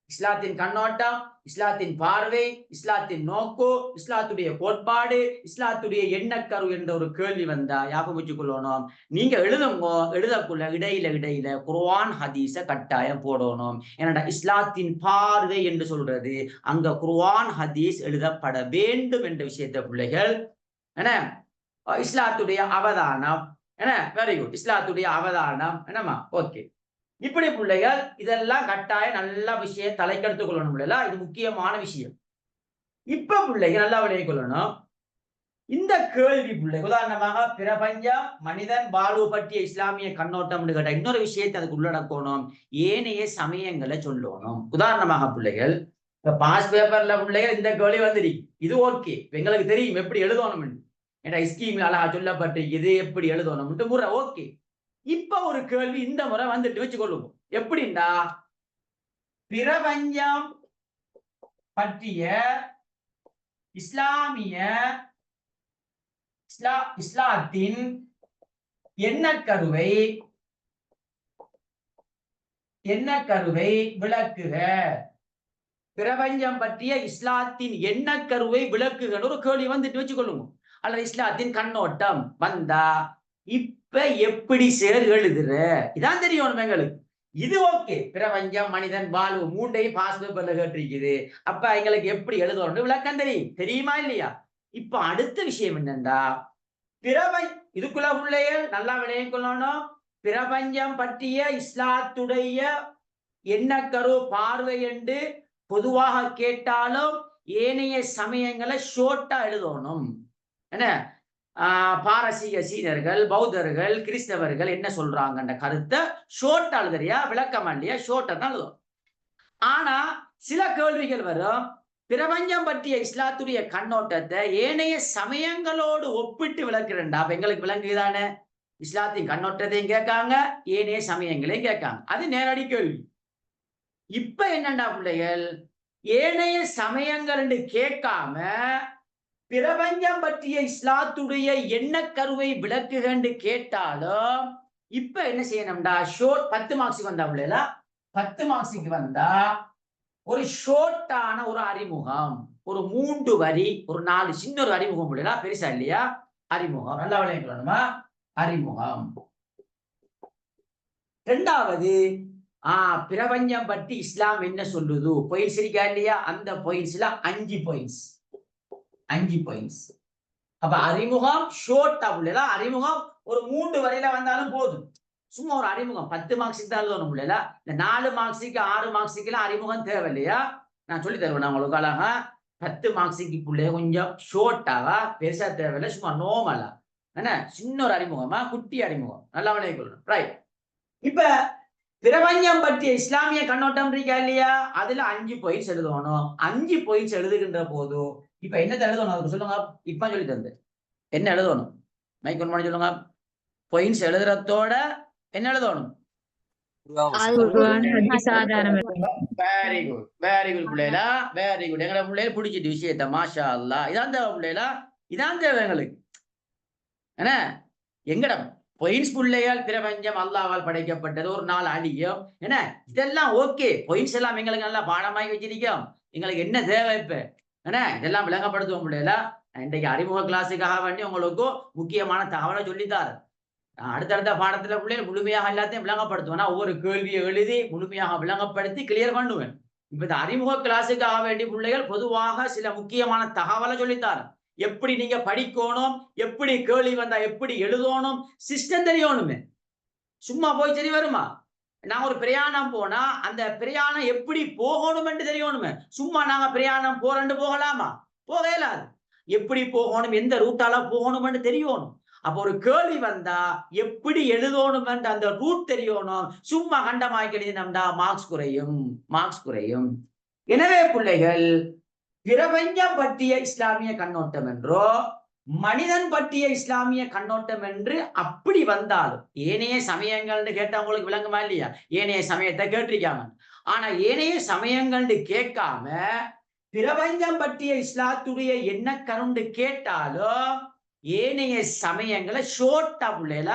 இஸ்லாத்தின் கண்ணோட்டம், இஸ்லாத்தின் பார்வை, இஸ்லாத்தின் நோக்கு, இஸ்லாத்துடைய கோட்பாடு, இஸ்லாத்துடைய எண்ணக்கரு என்ற ஒரு கேள்வி வந்தா ஞாபகம் வச்சு கொள்ளணும். நீங்க எழுதுங்க, எழுதக்குள்ள இடையில குர்ஆன் ஹதீஸ கட்டாயம் போடணும். ஏன்னா இஸ்லாத்தின் பார்வை என்று சொல்றது அங்க குர்ஆன் ஹதீஸ் எழுதப்பட வேண்டும் என்ற விஷயத்தை பிள்ளைகள் என்ன இஸ்லாத்துடைய அவதானம் என்ன வெரி குட். இஸ்லாத்துடைய அவதானம் என்னமா ஓகே. இப்படி பிள்ளைகள் இதெல்லாம் கட்டாயம் நல்ல விஷயம் தலைக்கெடுத்துக் கொள்ளணும் இல்லையா? இது முக்கியமான விஷயம். இப்ப பிள்ளைகள் நல்லா விளங்கிக் கொள்ளணும். இந்த கேள்வி பிள்ளை உதாரணமாக பிரபஞ்சம், மனிதன், வாழ்வு பற்றிய இஸ்லாமிய கண்ணோட்டம் கேட்ட இன்னொரு விஷயத்தை அதுக்கு உள்ளடக்கணும். ஏனைய சமயங்களை சொல்லணும். உதாரணமாக பிள்ளைகள் இப்ப பாஸ் பேப்பர்ல பிள்ளைகள் இந்த கேள்வி வந்துருக்கு. இது ஓகே, எங்களுக்கு தெரியும் எப்படி எழுதணும். ஏன்னா ஸ்கீம்ல அழகா சொல்லப்பட்டு இது எப்படி எழுதணும் முறை ஓகே. இப்ப ஒரு கேள்வி இந்த முறை வந்துட்டு வச்சுக்கொள்ளுங்க. எப்படின்னா பிரபஞ்சம் பற்றிய இஸ்லாத்தின் எண்ணக்கருவை விளக்குக. பிரபஞ்சம் பற்றிய இஸ்லாத்தின் எண்ணக்கருவை விளக்குக ஒரு கேள்வி வந்துட்டு வச்சுக்கொள்ளுங்க. அல்லது இஸ்லாத்தின் கண்ணோட்டம் வந்தா இப்ப எப்படி சேர் எழுதுற இதான் தெரியும் எங்களுக்கு. இது ஓகே. பிரபஞ்சம், மனிதன், வாழ்வு மூண்டையும் பாஸ் பேப்பர்ல கேட்டிருக்குது. அப்ப எங்களுக்கு எப்படி எழுதணும் விளக்கம் தெரியுமா இல்லையா? இப்ப அடுத்த விஷயம் என்னண்டா இதுக்குள்ள பிள்ளைய நல்லா விளையம் கொள்ளணும். பிரபஞ்சம் பற்றிய இஸ்லாத்துடைய எண்ணக்கரு பார்வை என்று பொதுவாக கேட்டாலும் ஏனைய சமயங்களை ஷோர்ட்டா எழுதணும். என்ன பாரசீக சீனர்கள், பௌத்தர்கள், கிறிஸ்தவர்கள் என்ன சொல்றாங்கன்ற கருத்தை ஷோர்ட்டா எழுதுறியா விளக்கமா இல்லையா? ஷோர்ட்டா தான் எழுதும். ஆனா சில கேள்விகள் வரும். பிரபஞ்சம் பற்றிய இஸ்லாத்துடைய கண்ணோட்டத்தை ஏனைய சமயங்களோடு ஒப்பிட்டு விளக்குறேன்டா. அப்ப எங்களுக்கு விளங்குதானே? இஸ்லாத்தின் கண்ணோட்டத்தையும் கேட்காங்க, ஏனைய சமயங்களையும் கேட்காங்க. அது நேரடி கேள்வி. இப்ப என்னண்டா பிள்ளைகள், ஏனைய சமயங்கள் என்று கேட்காம பிரபஞ்சம் பற்றிய இஸ்லாத்துடைய எண்ணக்கருவை விளக்குகண்டு கேட்டாலும் இப்ப என்ன செய்யணும்டா? ஷோர்ட் 10 மார்க்ஸுக்கு வந்தா பிள்ளைல 10 மார்க்ஸுக்கு வந்தா ஒரு ஷோர்ட்டான ஒரு அறிமுகம், ஒரு 3 வரி, ஒரு 4 சின்ன ஒரு அறிமுகம் பிள்ளைல, பெருசா இல்லையா? அறிமுகம் நல்லா விளையாடணுமா? அறிமுகம். ரெண்டாவது பிரபஞ்சம் பற்றி இஸ்லாம் என்ன சொல்லுது பாயிண்ட்ஸ் இருக்கா இல்லையா? அந்த பாயிண்ட்ஸ்ல 5 பாயிண்ட்ஸ். 5 பாயிண்ட்ஸ். அப்ப அறிமுகம் ஷோர்ட்டா பிள்ளைல, அறிமுகம் ஒரு 3 வரையில வந்தாலும் போதும். சும்மா ஒரு அறிமுகம் 10 மார்க்ஸுக்கு தான் எழுதணும் பிள்ளைல. இந்த 4 மார்க்ஸுக்கு 6 மார்க்ஸுக்குலாம் அறிமுகம் தேவை இல்லையா? நான் சொல்லி தருவேன் உங்களுக்கு அழகா. 10 மார்க்ஸுக்கு பிள்ளைய கொஞ்சம் ஷோர்ட்டாவா, பெருசா தேவையில்லை, சும்மா நோமலா என்ன சின்ன ஒரு அறிமுகமா, குட்டி அறிமுகம் நல்லா விளையாடணும். ரைட். இப்ப பிரபஞ்சம் பற்றிய இஸ்லாமிய கண்ணோட்டம் இருக்கா இல்லையா, அதுல 5 பாயிண்ட்ஸ் எழுதணும். 5 பாயிண்ட்ஸ் எழுதுகின்ற போது இப்ப என்ன எழுதணும் அதுக்கு சொல்லுங்க. இப்ப சொல்லி தந்து என்ன எழுதணும், மைக் ஒன் பண்ணி சொல்லுங்க. பாயிண்ட்ஸ் எழுதுறதோட என்ன எழுதணும்? வெரி குட், வெரி குட் பிள்ளைகளா, வெரி குட். எங்களை பிள்ளைகள் பிடிச்சிட்டு விஷயத்த மாஷா அல்லாஹ். இதான் தேவை பிள்ளைகளா, இதான் தேவை எங்களுக்கு. என்ன எங்கட பொயின்ஸ் பிள்ளைகள் பிரபஞ்சம் அல்லாவால் படைக்கப்பட்டது, ஒரு நாள் அழியும். என்ன இதெல்லாம் ஓகே, பொயின்ஸ் எல்லாம் எங்களுக்கு நல்லா பாடமாகி வச்சிருக்கோம். எங்களுக்கு என்ன தேவை இப்ப? என்ன இதெல்லாம் விளங்கப்படுத்துவோம் பிள்ளைகளா. இன்றைக்கு அறிமுக கிளாஸுக்காக வேண்டி உங்களுக்கு முக்கியமான தகவலை சொல்லித்தாரு. அடுத்தடுத்த பாடத்துல பிள்ளைகள் முழுமையாக எல்லாத்தையும் விளங்கப்படுத்துவேன். ஒவ்வொரு கேள்வியை எழுதி முழுமையாக விளங்கப்படுத்தி கிளியர் பண்ணுவேன். இப்ப இந்த அறிமுக கிளாஸுக்காக வேண்டி பிள்ளைகள் பொதுவாக சில முக்கியமான தகவலை சொல்லித்தாரு. எப்படி நீங்க படிக்கணும், எப்படி கேள்வி வந்தா எப்படி எழுதணும், சிஸ்டம் தெரியணுமே. சும்மா போய் சரி வருமா? நான் ஒரு பிரயாணம் போனா அந்த பிரயாணம் எப்படி போகணும் என்று தெரியணுமே. சும்மா நாங்க பிரயாணம் போறேன்னு போகலாமா? போக இயலாது. எப்படி போகணும், எந்த ரூட்டால போகணும் என்று தெரியணும். அப்ப ஒரு கேள்வி வந்தா எப்படி எழுதணும் என்று அந்த ரூட் தெரியணும். சும்மா கண்டமாய்க்கு எழுதினோம்டா மார்க்ஸ் குறையும். எனவே பிள்ளைகள், பிரபஞ்சம் பற்றிய இஸ்லாமிய கண்ணோட்டம் என்றோ மனிதன் பற்றிய இஸ்லாமிய கண்ணோட்டம் என்று அப்படி வந்தாலும், ஏனைய சமயங்கள்னு கேட்டா உங்களுக்கு விளங்குமா இல்லையா? ஏனைய சமயத்தை கேட்டிருக்காங்க. ஆனா ஏனைய சமயங்கள்னு கேட்காம பிரபஞ்சம் பற்றிய இஸ்லாத்துடைய என்ன கருண்டு கேட்டாலும் ஏனைய சமயங்களை ஷோர்ட்டா பிள்ளைல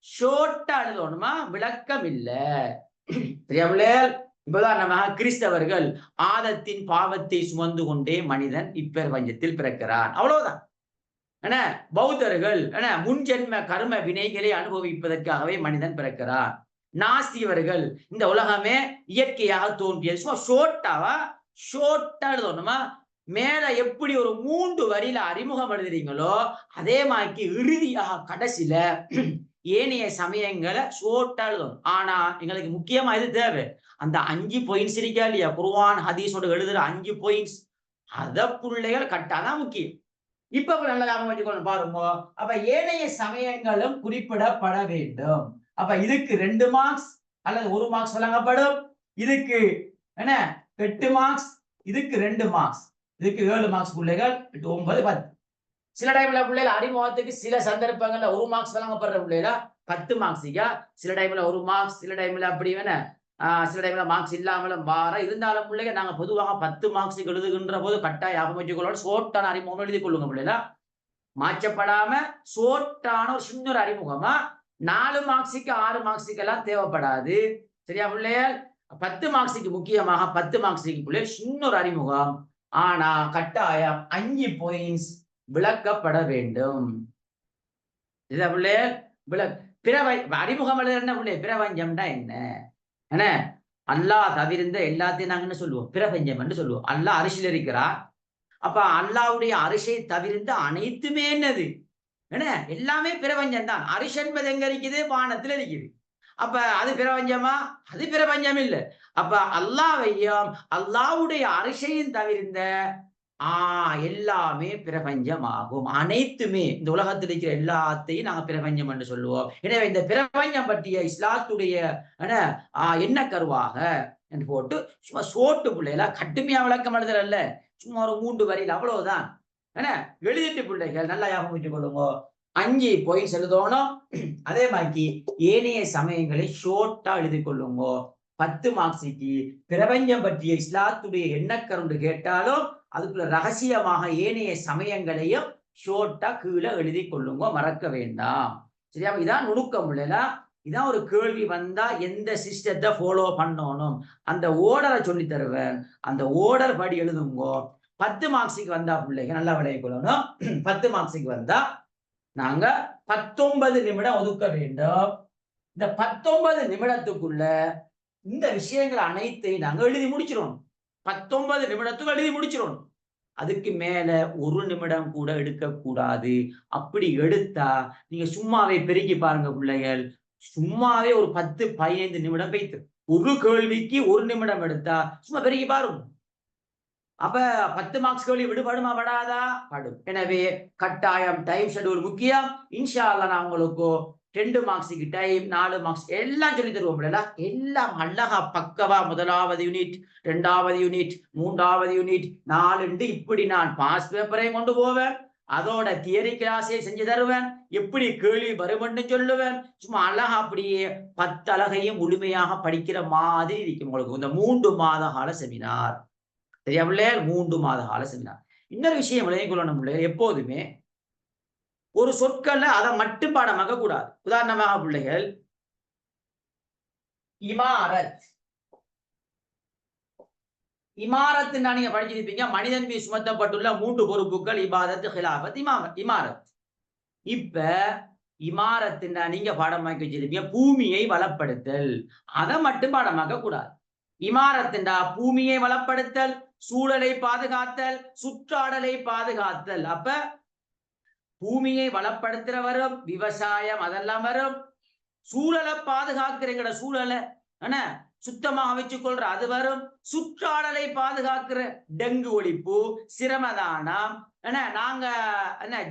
ஷோர்ட்டா எழுதணுமா, விளக்கம் இல்ல. பிள்ளைகள், உதாரணமாக கிறிஸ்தவர்கள் ஆதத்தின் பாவத்தை சுமந்து கொண்டே மனிதன் இப்பிரபஞ்சத்தில் பிறக்கிறான், அவ்வளவுதான். என்ன பௌத்தர்கள் முன்ஜென்ம கர்ம வினைகளை அனுபவிப்பதற்காகவே மனிதன் பிறக்கிறான். நாஸ்திகர்கள் இந்த உலகமே இயற்கையாக தோன்றியது. சும்மா ஷோர்ட்டா எழுதணுமா. மேல எப்படி ஒரு 3 வரியில அறிமுகம் எழுதுறீங்களோ அதே மாதிரி இறுதியாக கடைசியில ஏனைய சமயங்களை ஷோர்ட்டா எழுதணும். ஆனா எங்களுக்கு முக்கியமா இது தேவை, அந்த 5 பாயிண்ட்ஸ் இருக்கா இல்லையா, குர்ஆன் ஹதீஸோட எழுதுற 5 பாயிண்ட்ஸ், அத பிள்ளைகள் கட்டாதான் முக்கியம். இப்ப நல்ல ஞாபகம் வச்சுக்கணும் பாருங்க. அப்ப ஏனைய சமயங்களும் குறிப்பிடப்பட வேண்டும். அப்ப இதுக்கு 2 மார்க்ஸ் அல்லது 1 மார்க்ஸ் வழங்கப்படும். இதுக்கு என்ன 8 மார்க்ஸ், இதுக்கு 2 மார்க்ஸ், இதுக்கு 7 மார்க்ஸ் பிள்ளைகள். 8 9 10. சில டைம்ல பிள்ளைகள் அறிமுகத்துக்கு சில சந்தர்ப்பங்கள்ல 1 மார்க்ஸ் வழங்கப்படுற பிள்ளைகளா 10 மார்க்ஸிக்கா, சில டைம்ல 1 மார்க்ஸ், சில டைம்ல அப்படி வேணா சில டைம்ல மார்க்ஸ் இல்லாமலும் வார இருந்தாலும் பிள்ளைங்க நாங்க பொதுவாக 10 மார்க்ஸ் எழுதுகின்ற போது கட்டாயம் ஞாபகம் வச்சுக்கொள்ளணும். ஷோர்ட்டான அறிமுகம் எழுதி கொள்ளுங்க பிள்ளைகளா, மாற்றப்படாம ஷோர்ட்டான ஒரு சின்ன ஒரு அறிமுகமா. 4 மார்க்ஸுக்கு 6 மார்க்ஸுக்கு எல்லாம் தேவைப்படாது. சரியா பிள்ளைகள்? 10 மார்க்ஸுக்கு முக்கியமாக 10 மார்க்ஸுக்கு பிள்ளைகள் சின்ன ஒரு அறிமுகம். ஆனா கட்டாயம் 5 பாயிண்ட்ஸ் விளக்கப்பட வேண்டும். இத பிள்ளைகள் அறிமுகம் எழுதுற பிள்ளை பிரபஞ்சம்னா என்ன, அல்லாஹ் தவிர்ந்த எல்லாத்தையும் நாங்க என்ன சொல்லுவோம், பிரபஞ்சம் என்று சொல்லுவோம். அல்லாஹ் அரிசியில் இருக்கிறார். அப்ப அல்லாஹ்வுடைய அரிசை தவிர்ந்த அனைத்துமே என்னது, என்ன எல்லாமே பிரபஞ்சம் தான். அரிசி என்பது எங்க இருக்குது, வானத்துல இருக்குது. அப்ப அது பிரபஞ்சமா? அது பிரபஞ்சம் இல்லை. அப்ப அல்லாஹ்வையும் அல்லாஹ்வுடைய அரிசையும் தவிர்ந்த எல்லாமே பிரபஞ்சமாகும். அனைத்துமே இந்த உலகத்தில் இருக்கிற எல்லாத்தையும் நாங்க பிரபஞ்சம் என்று சொல்லுவோம். எனவே இந்த பிரபஞ்சம் பற்றிய இஸ்லாத்துடைய என்ன கருவாக என்று போட்டு சும்மா சோட்டு பிள்ளைகளா கட்டுமையா விளக்கம் எழுதுறல்ல, சும்மா ஒரு 3 வரியில் அவ்வளவுதான். எழுதிட்டு பிள்ளைகள் நல்லா ஞாபகம் வச்சுக் கொள்ளுங்க. 5 பாயிண்ட்ஸ் எழுதணும். அதே மாதிரி ஏனைய சமயங்களை ஷோர்ட்டா எழுதி கொள்ளுங்க. 10 மார்க்ஸுக்கு பிரபஞ்சம் பற்றிய இஸ்லாத்துடைய எண்ணக்கருண்டு கேட்டாலும் அதுக்குள்ள ரகசியமாக ஏனைய சமயங்களையும் ஷோர்ட்டா கீழே எழுதி கொள்ளுங்க, மறக்க வேண்டாம். சரியா? இதான் நுணுக்கம் இல்லையா? இதான் ஒரு கேள்வி வந்தா எந்த சிஸ்டத்தை ஃபாலோ பண்ணணும் அந்த ஓர்டரை சொல்லி தருவேன். அந்த ஓர்டர் படி எழுதுங்க. 10 மார்க்ஸுக்கு வந்தா பிள்ளைங்க நல்லா விளைய கொள்ளணும். 10 மார்க்ஸுக்கு வந்தா நாங்க 19 நிமிடம் ஒதுக்க வேண்டும். இந்த 19 நிமிடத்துக்குள்ள இந்த விஷயங்கள் அனைத்தையும் நாங்க எழுதி முடிச்சிடணும். 19 நிமிடத்துக்கு எழுதி முடிச்சிடணும். அதுக்கு மேல 1 நிமிடம் கூட எடுக்கக்கூடாது. அப்படி எடுத்தா நீங்க சும்மாவே பெருக்கி பாருங்க பிள்ளைகள், சும்மாவே ஒரு 10-15 நிமிடம் வைத்து ஒரு கேள்விக்கு 1 நிமிடம் எடுத்தா சும்மா பெருக்கி பாருங்க. அப்ப 10 மார்க்ஸ் கேள்வி விடுபடுமா படாதா? படும். எனவே கட்டாயம் டைம் ஷெட்யூல் முக்கியம். இன்ஷா அல்லாஹ் நான் உங்களுக்கு 2 மார்க்ஸுக்கு டைம், 4 மார்க்ஸ் எல்லாம் சொல்லி தருவோம். எல்லாம் அழகா பக்கவா 1வது யூனிட், 2வது யூனிட், 3வது யூனிட், 4 இப்படி நான் பாஸ் பேப்பரையும் கொண்டு போவேன். அதோட தியரி கிளாஸே செஞ்சு தருவேன். எப்படி கேள்வி வருமென்னு சொல்லுவேன். சும்மா அழகா அப்படியே 10 அழகையும் முழுமையாக படிக்கிற மாதிரி இருக்கும் உங்களுக்கு இந்த 3 மாத கால செமினார். சரியா பிள்ளைகள்? 3 மாத கால செமினார். இன்னொரு விஷயம் விளைய கொள்ளணும் பிள்ளைகள், எப்போதுமே ஒரு சொற்கள்ல அதை மட்டும் பாடமாக்க கூடாது. உதாரணமாக பிள்ளைகள், இமாரத். இமாரத்துன்னா நீங்க படிச்சிருப்பீங்க, மனிதன் மீது சுமத்தப்பட்டுள்ள 3 பொறுப்புகள் இபாதத், ஹிலாபத், இமாரத். இப்ப இமாரத்துன்னா நீங்க பாடமாக்கி வச்சிருப்பீங்க பூமியை வளப்படுத்தல். அதை மட்டும் பாடமாக்க கூடாது. இமாரத்துண்டா பூமியை வளப்படுத்தல், சூழலை பாதுகாத்தல், சுற்றாடலை பாதுகாத்தல். அப்ப பூமியை வளப்படுத்துற வரும், விவசாயம் அதெல்லாம் வரும். சூழலை பாதுகாக்கிறங்கிற சூழலை சுத்தமாக வச்சு கொள்ற அது வரும். சுற்றாடலை பாதுகாக்கிற டெங்கு ஒழிப்பு, சிரமதானம், நாங்க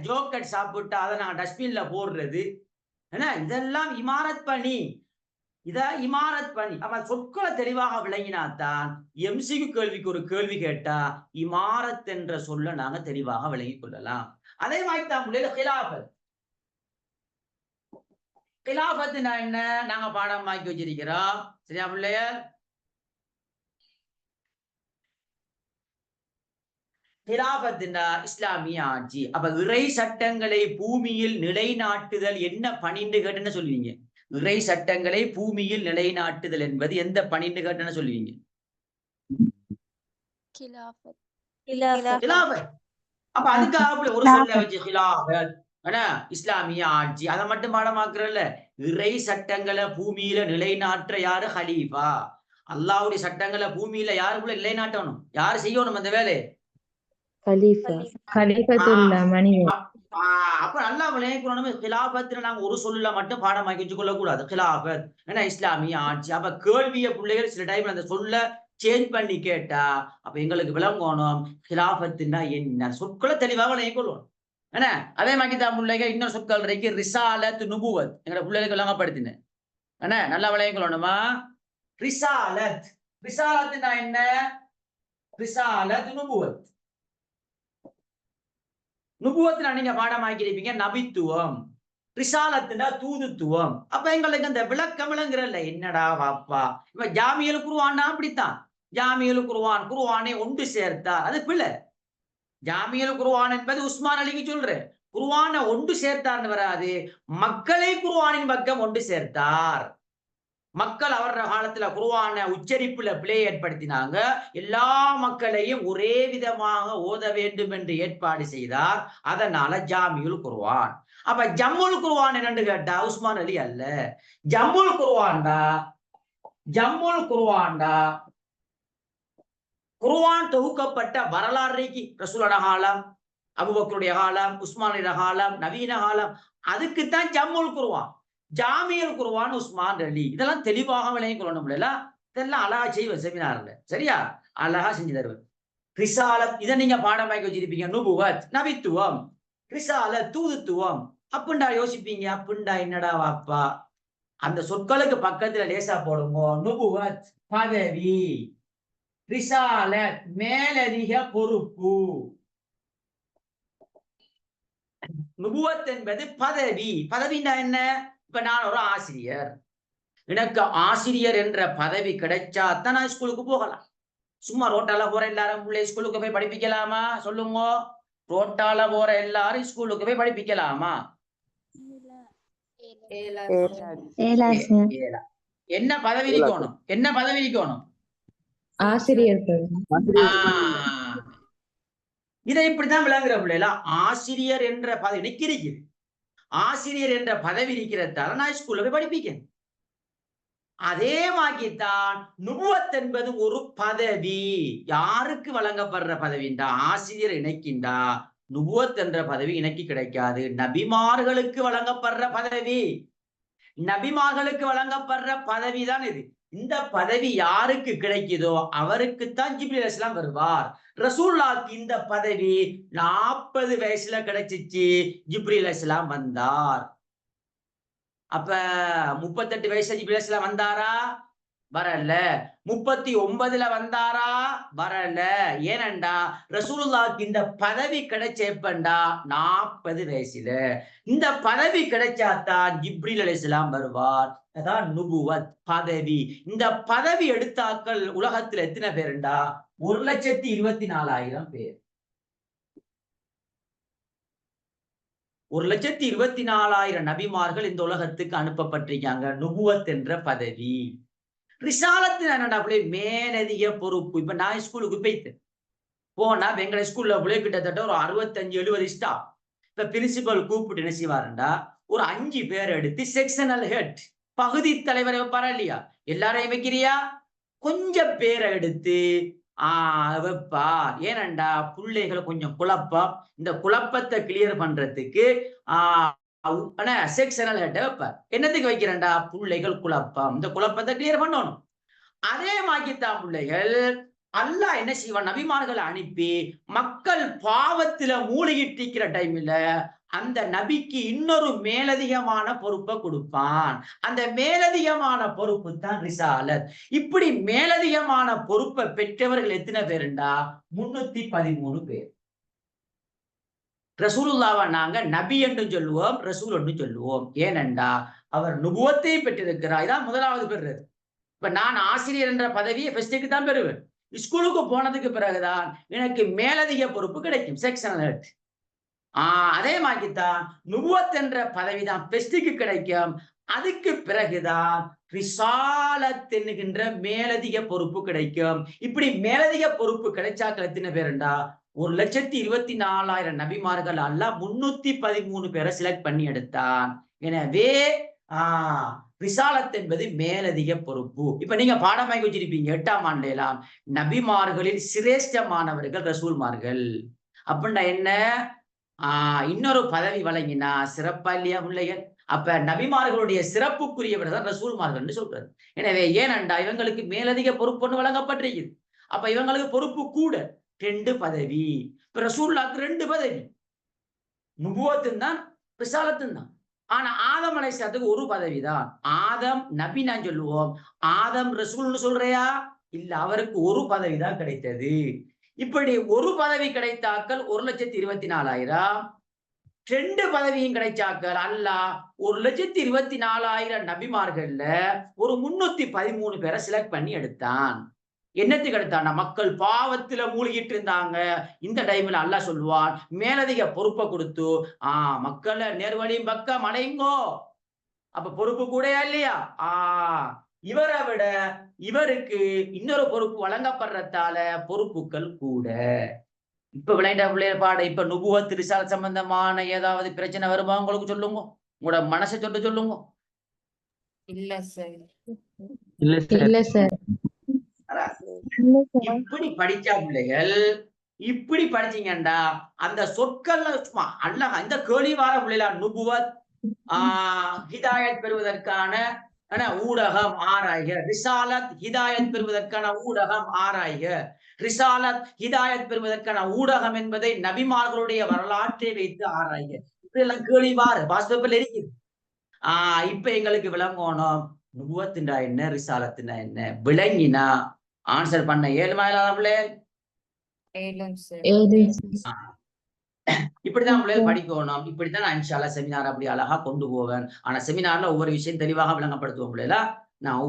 ஜோக்கெட் சாப்பிட்டா அதை நாங்க டஸ்ட்பின்ல போடுறது, இதெல்லாம் இமாரத் பணி. இத இமாரத் பணி. அப்ப சொற்களை தெளிவாக விளங்கினாத்தான் எம்சிக்கு கேள்விக்கு ஒரு கேள்வி கேட்டா இமாரத் என்ற சொல்ல நாங்க தெளிவாக விளங்கிக் கொள்ளலாம். அதே மாதிரி தான் பிள்ளைல ஹிலாபத். ஹிலாபத்னா என்ன நாங்க பாடமாக்கி வச்சிருக்கிறோம். சரியா பிள்ளைய? ஹிலாபத்னா இஸ்லாமிய ஆட்சி. அப்ப இறை சட்டங்களை பூமியில் நிலைநாட்டுதல் என்ன பணின்னு கேட்டுன்னு சொல்லுவீங்க? இறை சட்டங்களை பூமியில் நிலைநாட்டுதல் என்பது எந்த பணின்னு கேட்டுன்னு சொல்லுவீங்க? ஹிலாபத். அப்ப அதுக்காக ஒரு சொல்ல வச்சு ஹிலாபத் இஸ்லாமிய ஆட்சி அதை மட்டும் பாடமாக்குறல்ல. இறை சட்டங்களை பூமியில நிலைநாட்டுற யாரு? ஹலீஃபா. அல்லாஹ்வுடைய சட்டங்களை பூமியில யாருக்குள்ள நிலைநாட்டணும்? யாரு செய்யணும் அந்த வேலை? அப்ப நல்லா விளையாடணும். ஹிலாபத்துல நாங்க ஒரு சொல்ல மட்டும் பாடமாக்கி வச்சு கொள்ள கூடாது. ஹிலாபத் இஸ்லாமிய ஆட்சி. அப்ப கேள்விய பிள்ளைகள் சில டைம்ல அந்த சொல்ல சேஞ்ச் பண்ணி கேட்டா அப்ப எங்களுக்கு விளங்கணும் ஹிலாபத்துன்னா என்ன, சொற்களை தெளிவாக விளங்கிக் கொள்வோம். அதே மாதிரி தான் பிள்ளைகள் இன்னொரு சொற்கள் இருக்கு, ரிசாலத், நுபுவத். எங்க பிள்ளைகளுக்கு விளங்கப்படுத்தினேன். நல்லா விளங்கிக் கொள்ளணுமா? ரிசாலத். ரிசாலத்துனா என்ன? ரிசாலத், நுபுவத். நுபுவத்துல நீங்க பாடமாக்கிருப்பீங்க நபித்துவம். ரிசாலத்துனா தூதுத்துவம். அப்ப எங்களுக்கு அந்த விளக்கம் விளங்குறல்ல. என்னடா வாப்பா, இப்ப ஜாமியல் குர்ஆன் அப்படித்தான். ஜாமியல் குர்ஆன், குர்ஆனை ஒன்று சேர்த்தார், அது பிள்ளை. ஜாமியல் குர்ஆன் என்பது உஸ்மான் அலிக்கு சொல்றேன். குர்ஆனை ஒன்று சேர்த்தார்னு வராது, மக்களை குர்ஆனின் பக்கம் ஒன்று சேர்த்தார். மக்கள் அவர காலத்துல குர்ஆனை உச்சரிப்புல பிழை ஏற்படுத்தினாங்க. எல்லா மக்களையும் ஒரே விதமாக ஓத வேண்டும் என்று ஏற்பாடு செய்தார். அதனால ஜாமியுல் குர்ஆன். அப்ப ஜம்முல் குர்ஆன் என்னன்னு கேட்டா உஸ்மான் அலி அல்ல. ஜம்முல் குர்ஆன்டா குர்ஆன் தொகுக்கப்பட்ட வரலாறுக்கு ரசூலுல்லாஹ் காலம், அபூபக்கருடைய காலம், உஸ்மானுடைய காலம், நவீன காலம், அதுக்குத்தான் ஜம்முல் குர்ஆன். ஜாமியல் குர்ஆன் உஸ்மான் அலி. இதெல்லாம் தெளிவாக விளங்கிக் கொள்ளணும். இதெல்லாம் அழகா செய்வேன் செமினார்ல. சரியா? அழகா செஞ்சு தருவேன். ரிசாலத் இதை நீங்க பாடமாக்கி வச்சிருப்பீங்க. நுபுவத் நபித்துவம், ரிசாலத் தூதுத்துவம். அப்படின்டா யோசிப்பீங்க. அப்படின்டா என்னடா வாப்பா, அந்த சொற்களுக்கு பக்கத்துல லேசா போடுங்க. நுபுவத் பதவி, ரிசாலத் மேலதிக பொறுப்பு. நுபுவத் என்பது பதவி. பதவின்னா என்ன? இப்ப நான் ஒரு ஆசிரியர், எனக்கு ஆசிரியர் என்ற பதவி கிடைச்சாதான் நான் ஸ்கூலுக்கு போகலாம். சும்மா ரோட்டால போற எல்லாரும் பிள்ளை ஸ்கூலுக்கு போய் படிப்பிக்கலாமா? சொல்லுங்க. ரோட்டால போற எல்லாரும் ஸ்கூலுக்கு போய் படிப்பிக்கலாமா? என்ன பதவி இருக்கணும்? என்ன பதவி இருக்கணும்? ஆசிரியர். இதை இப்படித்தான் விளங்குற பிள்ளைல. ஆசிரியர் என்ற பதவி இருக்குது. ஆசிரியர் என்ற பதவி இருக்கிறதால நான் ஸ்கூல்ல போய் படிப்பிக்கேன். அதே மாதிரிதான் நுபுவத் என்பது ஒரு பதவி. யாருக்கு வழங்கப்படுற பதவிண்டா? ஆசிரியர் இணைக்கின்றா. நுபுவத் என்ற பதவி இணைக்கு கிடைக்காது. நபிமார்களுக்கு வழங்கப்படுற பதவி. நபிமார்களுக்கு வழங்கப்படுற பதவி தான் இது. இந்த பதவி யாருக்கு கிடைக்குதோ அவருக்குத்தான் ஜிப்ரீல் அலைஹிஸ்ஸலாம் வருவார். ரசூலுல்லாஹ்க்கு இந்த பதவி 40 வயசுல கிடைச்சிச்சு. ஜிப்ரீல் அலைஹிஸ்ஸலாம் வந்தார். அப்ப 38 வயசு ஜிபிஎஸ்ல வந்தாரா? வரல. 39ல வந்தாரா? வரல. ஏனண்டா ரசூலுல்லாஹ்க்கு இந்த பதவி கிடைச்ச எப்பண்டா 40 வயசுல. இந்த பதவி கிடைச்சாதான் ஜிப்ரீல் அலைஹிஸ்ஸலாம் வருவார். அதான் நுபுவத் பதவி. இந்த பதவி எடுத்தாக்கள் உலகத்துல எத்தனை பேருண்டா? 1,24,000 பேர். 1,24,000 நபிமார்கள் இந்த உலகத்துக்கு அனுப்பப்பட்டிருக்காங்க. நுபுவத் என்ற பதவி. ரிசாலத்து என்னடா பிள்ளை? மேலதிக பொறுப்பு. இப்ப நான் ஸ்கூலுக்கு போயிட்டேன். போனா எங்களை ஸ்கூல்ல பிள்ளை கிட்டத்தட்ட ஒரு 65-70 ஸ்டாஃப். இப்ப பிரின்சிபல் கூப்பிட்டு என்ன செய்வாருண்டா, ஒரு 5 பேர் எடுத்து செக்ஷனல் ஹெட் பகுதி தலைவரை வைப்பாரா இல்லையா? எல்லாரையும் வைக்கிறியா? கொஞ்சம் பேரை எடுத்து வைப்பார். ஏனண்டா பிள்ளைகளை கொஞ்சம் குழப்பம், இந்த குழப்பத்தை கிளியர் பண்றதுக்கு செக்ஷனல் ஹெட் வைப்பார். என்னத்துக்கு வைக்கிறேன்டா? பிள்ளைகள் குழப்பம், இந்த குழப்பத்தை கிளியர் பண்ணணும். அதே மாதிரிதான் பிள்ளைகள் அல்லாஹ் என்ன செய்வான்? நபிமார்களை அனுப்பி மக்கள் பாவத்துல மூழ்கிட்டு இருக்கிற டைம்ல அந்த நபிக்கு இன்னொரு மேலதிகமான பொறுப்பை கொடுப்பான். அந்த மேலதிகமான பொறுப்பு தான் ரிசாலத். இப்படி மேலதிகமான பொறுப்பை பெற்றவர்கள் எத்தனை பேருண்டா? 313 பேர். ரசூலுல்லாவை நாங்க நபி என்று சொல்லுவோம், ரசூல் என்று சொல்லுவோம். ஏனென்றா அவர் நுபுவத்தை பெற்றிருக்கிறார். இதான் முதலாவது பெறுறது. இப்ப நான் ஆசிரியர் என்ற பதவியை ஃபெஸ்டுக்கு தான் பெறுவேன். ஸ்கூலுக்கு போனதுக்கு பிறகுதான் எனக்கு மேலதிக பொறுப்பு கிடைக்கும், செக்ஷனல் ஹெட். அதே மாதிரிதான் நுபுவத் என்ற பதவிதான் ஃபெஸ்டுக்கு கிடைக்கும். அதுக்கு பிறகுதான் ரிசாலத் என்கின்ற மேலதிக பொறுப்பு கிடைக்கும். இப்படி மேலதிக பொறுப்பு கிடைச்சாக்கள் எத்தனை பேருண்டா? 1,24,000 நபிமார்கள் அல்லாஹ் 313 பேரை செலக்ட் பண்ணி எடுத்தான். எனவே ரிசாலத் என்பது மேலதிக பொறுப்பு. இப்ப நீங்க பாடமாக்கி வச்சிருப்பீங்க 8ஆம் ஆண்டுல எல்லாம் நபிமார்களில் சிரேஷ்டமானவர்கள் ரசூல்மார்கள். அப்படின்னா என்ன? இன்னொரு பதவி வழங்கினா சிறப்பா இல்லையா பிள்ளைகள்? அப்ப நபிமார்களுடைய சிறப்புக்குரியவர் தான் ரசூல்மார்கள் சொல்றாரு. எனவே ஏனண்டா இவங்களுக்கு மேலதிக பொறுப்பு ஒன்று வழங்கப்பட்டிருக்குது. அப்ப இவங்களுக்கு பொறுப்பு கூட 2 பதவி. இப்ப ரசூலுல்லாஹ்க்கு 2 பதவி, நுபுவத்தும் தான் ரிசாலத்தும் தான். ஆனா ஆதம் அலைஹிஸ்ஸலாத்துக்கு ஒரு பதவிதான். ஆதம் நபி நான் சொல்லுவோம், ஆதம் ரசூல்னு சொல்றியா? இல்ல, அவருக்கு ஒரு பதவி தான் கிடைத்தது. இப்படி ஒரு பதவி கிடைத்தாக்கள் 1,24,000. 2 பதவியும் கிடைச்சாக்கள் அல்லாஹ் 1,24,000 நபிமார்கள்ல ஒரு 313 பேரை செலக்ட் பண்ணி எடுத்தான். என்னத்துக்கு எடுத்தான்னா, மக்கள் பாவத்துல மூழ்கிட்டு இருந்தாங்க. இந்த டைம்ல அல்லாஹ் சொல்லுவான், மேலதிக பொறுப்பை கொடுத்து மக்களை நேர்வழியும் பக்கம் அடையுங்கோ. அப்ப பொறுப்பு கூடயா இல்லையா? இவரை விட இவருக்கு இன்னொரு பொறுப்பு வழங்கப்படுறதால பொறுப்புகள் கூட. இப்ப விளையாண்ட பிள்ளைய பாட இப்ப நுபுவத் ரிசாலத் சம்பந்தமான ஏதாவது பிரச்சனை வருமா? உங்களுக்கு சொல்லுங்க, உங்களோட மனசை தொட்டு சொல்லுங்க. இல்ல சார். இல்ல சார். இப்படி படிச்சா பிள்ளைகள், இப்படி படிச்சீங்கண்டா அந்த சொற்கள்ல சும்மா அல்லாஹ் இந்த கேள்வி வார பிள்ளைகளா நுபுவத் ஹிதாயத் பெறுவதற்கான ஊடகம் ஆராய்க. ரிசாலத் ஹிதாயத் பெறுவதற்கான ஊடகம் ஆராய்க. ரிசாலத் ஹிதாயத் பெறுவதற்கான ஊடகம் என்பதை நபிமார்களுடைய வரலாற்றை வைத்து ஆராய்க. இப்படி எல்லாம் கேள்வி வார வாஸ்தவத்தில் இருக்குது. இப்ப எங்களுக்கு விளங்கணும் நுபுவத்துண்டா என்ன, ரிசாலத்துண்டா என்ன விளங்கினா ஆன்சர் பண்ண ஏழுமா இல்லாத இப்படிதான் பிள்ளைகள் படிக்கணும். இப்படித்தான் நான் இன்ஷா அல்லாஹ் செமினார் அப்படி அழகா கொண்டு போவேன். ஆனா செமினார்ல ஒவ்வொரு விஷயம் தெளிவாக விளங்கப்படுத்துவோம் பிள்ளைகளா. நான்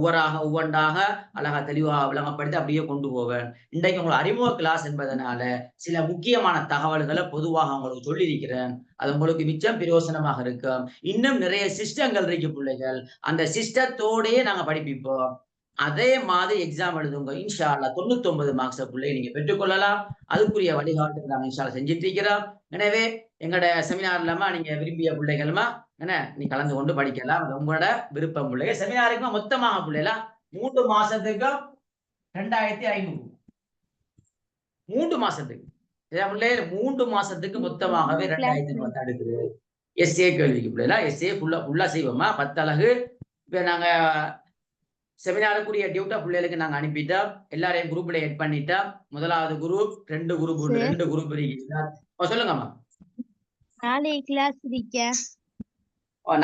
ஒவ்வொன்றாக அழகா தெளிவாக விளங்கப்படுத்தி அப்படியே கொண்டு போவேன். இன்றைக்கு உங்களுக்கு அறிமுக கிளாஸ் என்பதனால சில முக்கியமான தகவல்களை பொதுவாக உங்களுக்கு சொல்லியிருக்கிறேன். அது உங்களுக்கு மிச்சம் பிரயோசனமாக இருக்கும். இன்னும் நிறைய சிஸ்டங்கள் இருக்கு பிள்ளைகள், அந்த சிஸ்டத்தோடயே நாங்க படிப்பிப்போம். அதே மாதிரி எக்ஸாம் எழுதுங்க இன்ஷா அல்லாஹ் 99 மார்க்ஸ் பிள்ளை நீங்க பெற்றுக்கொள்ளலாம். அதுக்குரிய வழிகாட்டு நாங்க இன்ஷா அல்லாஹ் செஞ்சுட்டு இருக்கிறோம். எனவே எங்களோட செமினார்லமா நீங்க விரும்பிய பிள்ளைகளுமா நீ கலந்து கொண்டு படிக்கலாம். அது உங்களோட விருப்பம் பிள்ளைகள். செமினாருக்கு மொத்தமாக பிள்ளைலாம் 3 மாசத்துக்கும் 2,500. 3 மாசத்துக்கு பிள்ளை 3 மாசத்துக்கு மொத்தமாகவே 2,500 எடுக்குது. எஸ்ஏ கேள்விக்கு பிள்ளைலாம் எஸ்ஏ ஃபுல்லா செய்வோமா 10 அலகு. இப்ப நாங்க செமினாருக்குரிய டியூட்டா பிள்ளைகளுக்கு நாங்க அனுப்பிட்டோம். எல்லாரையும் குரூப்ல எட் பண்ணிட்டோம். முதலாவது குரூப் 2 குரூப் இருக்கு. சொல்லுங்கம்மா. நாளைக்கு கிளாஸ் இருக்க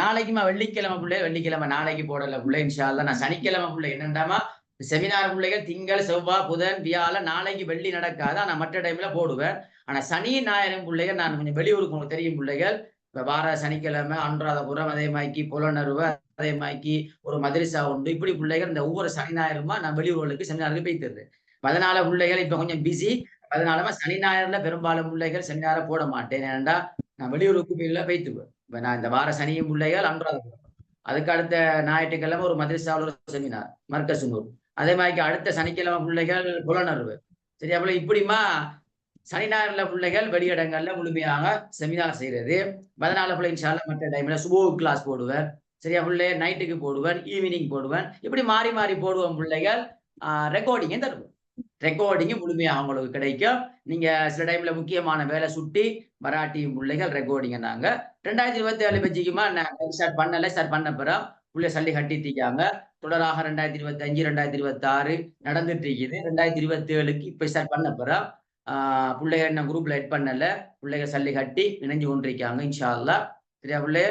நாளைக்குமா வெள்ளிக்கிழமை பிள்ளைகள், வெள்ளிக்கிழமை நாளைக்கு போடல பிள்ளை, இன்ஷா அல்லாஹ். நான் சனிக்கிழமை பிள்ளை என்னண்டாமா செமினார் பிள்ளைகள் திங்கள், செவ்வாய், புதன், வியாழன், நாளைக்கு வெள்ளி நடக்காது. ஆனா மற்ற டைம்ல போடுவேன். ஆனா சனி ஞாயிறும் பிள்ளைகள் நான் கொஞ்சம் வெளியூருக்கு உங்களுக்கு தெரியும் பிள்ளைகள். இப்ப வார சனிக்கிழமை அனுராதபுரம், அதே மாதிரிக்கு புலனறுவ, அதே மாதிரிக்கு ஒரு மதரிசா உண்டு. இப்படி பிள்ளைகள் இந்த ஒவ்வொரு சனி ஞாயிறுமா நான் வெளியூர்களுக்கு செமினாருக்கு போய்த்தது. அதனால பிள்ளைகள் இப்ப கொஞ்சம் பிஸி. அதனாலமா சனி ஞாயிறுல பெரும்பாலும் பிள்ளைகள் செமினார போட மாட்டேன். ஏனென்றா நான் வெளியூருக்கு போய்த்துவேன். இப்ப நான் இந்த வார சனியும் பிள்ளைகள் அனுராதபுரம். அதுக்கு அடுத்த ஞாயிற்றுக்கிழமை ஒரு மதரசாவில் ஒரு செமினார் மர்கசுனூர். அதே மாதிரி அடுத்த சனிக்கிழமை பிள்ளைகள் புலனறுவு. சரியா போல இப்படிமா சனி ஞாயிறுல பிள்ளைகள் வெளியிடங்கள்ல முழுமையாக செமினார் செய்யறது. அதனால பிள்ளை இன்ஷால்லா மற்ற டைம்ல சுபோ கிளாஸ் போடுவேன். சரியா பிள்ளை நைட்டுக்கு போடுவேன், ஈவினிங் போடுவேன். இப்படி மாறி மாறி போடுவோம் பிள்ளைகள். ரெக்கார்டிங்கே தருவோம். ரெக்கார்டிங்கு முழுமையாக அவங்களுக்கு கிடைக்கும். நீங்க சில டைம்ல முக்கியமான வேலை சுட்டி மராட்டி பிள்ளைகள் ரெக்கார்டிங்க நாங்க 2027 பட்ஜெட்டுமா ஸ்டார்ட் பண்ண பிறகு உள்ள சல்லி கட்டிட்டிருக்காங்க. தொடராக 2025, 2026 நடந்துட்டு இருக்குது. 2027க்கு இப்ப ஸ்டார்ட் பண்ண பிறகு பிள்ளைகள் என்ன குரூப்ல எட் பண்ணல, பிள்ளைகள் சல்லி கட்டி இணைஞ்சு கொண்டிருக்காங்க இன்ஷா அல்லாஹ். சரியா பிள்ளை?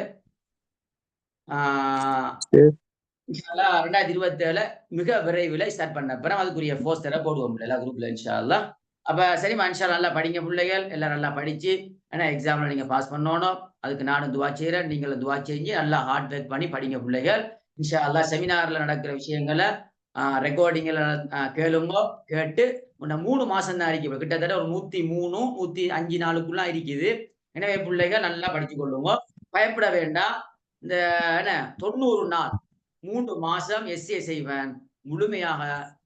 2027 மிக விரைவில் ஸ்டார்ட் பண்ண பிறகு அதுக்குரிய போஸ்டரை போடுவோம் எல்லா குரூப்ல இன்ஷா அல்லாஹ். அப்ப சரிம்மா இன்ஷா அல்லாஹ் நல்லா படிங்க பிள்ளைகள், எல்லாரும் நல்லா படிச்சு ஏன்னா எக்ஸாம்ல நீங்க பாஸ் பண்ணணும். அதுக்கு நானும் துவா செய்யறேன், நீங்களும் துவா செஞ்சு நல்லா ஹார்ட் ஒர்க் பண்ணி படிங்க பிள்ளைகள். இன்ஷா அல்லாஹ் செமினார்ல நடக்கிற விஷயங்களை ரெக்கார்டிங்ல கேளுங்க. கேட்டு 3 மாசம் தான் இருக்குது. கிட்டத்தட்ட ஒரு 103, 105 நாளுக்குள்ள இருக்குது. எனவே பிள்ளைகள் நல்லா படிச்சு கொள்ளுங்க, பயப்பட வேண்டாம். இந்த என்ன 90 நாள் 3 மாசம் எஸ்ஏ செய்வேன். முழுமையாக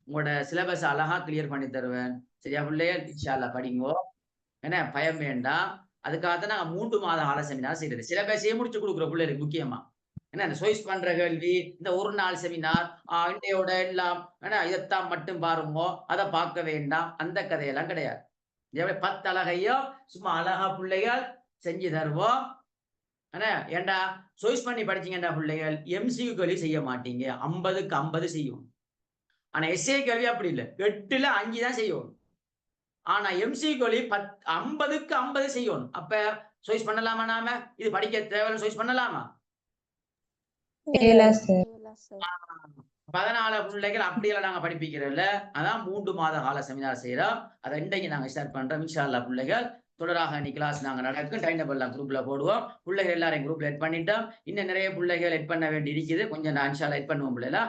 உங்களோட சிலபஸ் அழகா கிளியர் பண்ணி தருவேன். சரியா பிள்ளைகள்? இன்ஷா அல்லாஹ் படிங்கோ. என்ன பயம் வேண்டாம். அதுக்காகத்தான் நாங்க 3 மாத கால செமினார் செய்யறது. சிலபஸையே முடிச்சு கொடுக்குற பிள்ளைகளுக்கு முக்கியமா. என்ன இந்த சாய்ஸ் பண்ற கேள்வி, இந்த ஒரு நாள் செமினார், இன்றையோட எல்லாம் ஏன்னா இதைத்தான் மட்டும் பாருங்கோ, அதை பார்க்க வேண்டாம். அந்த கதையெல்லாம் கிடையாது. 10 அழகையும் சும்மா அழகா பிள்ளைகள் செஞ்சு தருவோம். ஏண்டா சாய்ஸ் பண்ணி படிச்சீங்கடா பிள்ளைகள் எம்சிக்யூ கேள்வி செய்ய மாட்டீங்க. 50க்கு 50 செய்யும். ஆனா எஸ்ஏ கேள்வி அப்படி இல்லை, 8ல 5 தான் செய்யும். ஆனா எம்சிக்யூ கேள்வி 50க்கு 50 செய்யணும். அப்ப சாய்ஸ் பண்ணலாமா? நாம இது படிக்க தேவையில்லை, சாய்ஸ் பண்ணலாமா? 14 பிள்ளைகள் அப்படியெல்லாம் நாங்க படிப்பிக்கிறோம்ல. அதான் 3 மாத கால செமினார் செய்யறோம். அதை இன்றைக்கு நாங்க ஸ்டார்ட் பண்றோம் இன்ஷா அல்லாஹ். பிள்ளைகள் தொடராக இன்னைக்கு கிளாஸ் நாங்க நடக்கும். டைம் டேபிள் குரூப்ல போடுவோம். பிள்ளைகள் எல்லாரையும் குரூப்ல எட் பண்ணிட்டோம். இன்னும் நிறைய பிள்ளைகள் எட் பண்ண வேண்டி இருக்குது. கொஞ்சம் நான் இன்ஷா அல்லாஹ் எட் பண்ணுவோம். பிள்ளைல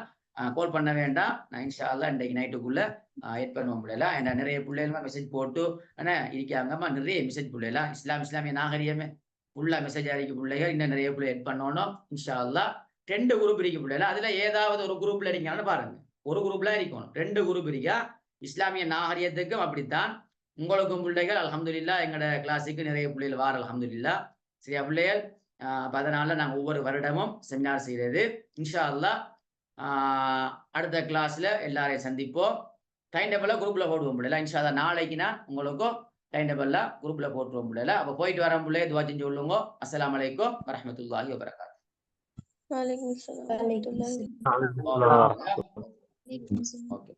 கால் பண்ண வேண்டாம். நான் இன்ஷா அல்லாஹ் இன்றைக்கு நைட்டுக்குள்ள எட் பண்ணுவோம். பிள்ளைல ஏன்னா நிறைய பிள்ளைகளுமா மெசேஜ் போட்டு இருக்காங்கம்மா. நிறைய மெசேஜ் பிள்ளைல இஸ்லாமிய நாகரிகமே ஃபுல்லா மெசேஜ் அடிக்கும் பிள்ளைகள். இன்னும் நிறைய பிள்ளை எட் பண்ணணும் இன்ஷா அல்லாஹ். 2 குரூப் இருக்கு பிள்ளைல. அதுல ஏதாவது ஒரு குரூப்ல இருக்கீங்கன்னு பாருங்க. ஒரு குரூப்ல இருக்கணும். 2 குரூப் இருக்கா. இஸ்லாமிய நாகரிகத்துக்கும் அப்படித்தான். உங்களுக்கும் பிள்ளைகள் அல்ஹம்துலில்லாஹ் எங்களோட கிளாஸுக்கு நிறைய பிள்ளைகள் வார அல்ஹம்துலில்லாஹ். சரியா பிள்ளைகள்? அதனால நாங்கள் ஒவ்வொரு வருடமும் செமினார் செய்யறது. இன்ஷா அல்லாஹ் அடுத்த கிளாஸ்ல எல்லாரையும் சந்திப்போம். டைம் டேபிள குரூப்ல போடுவோம் பிள்ளைல. இன்ஷா அல்லாஹ் நாளைக்கு நான் உங்களுக்கும் டைம் டேபிள்ல குரூப்ல போட்டுருவோம் பிள்ளைல. அப்ப போயிட்டு வர பிள்ளைய துவா செஞ்சு சொல்லுங்க. அஸ்ஸலாமு அலைக்கும் வரஹ்மத்துல்லாஹி வபரகாத்துஹு. வலைக்கும் ஸலாம் வரஹ்மத்துல்லாஹி ஓகே.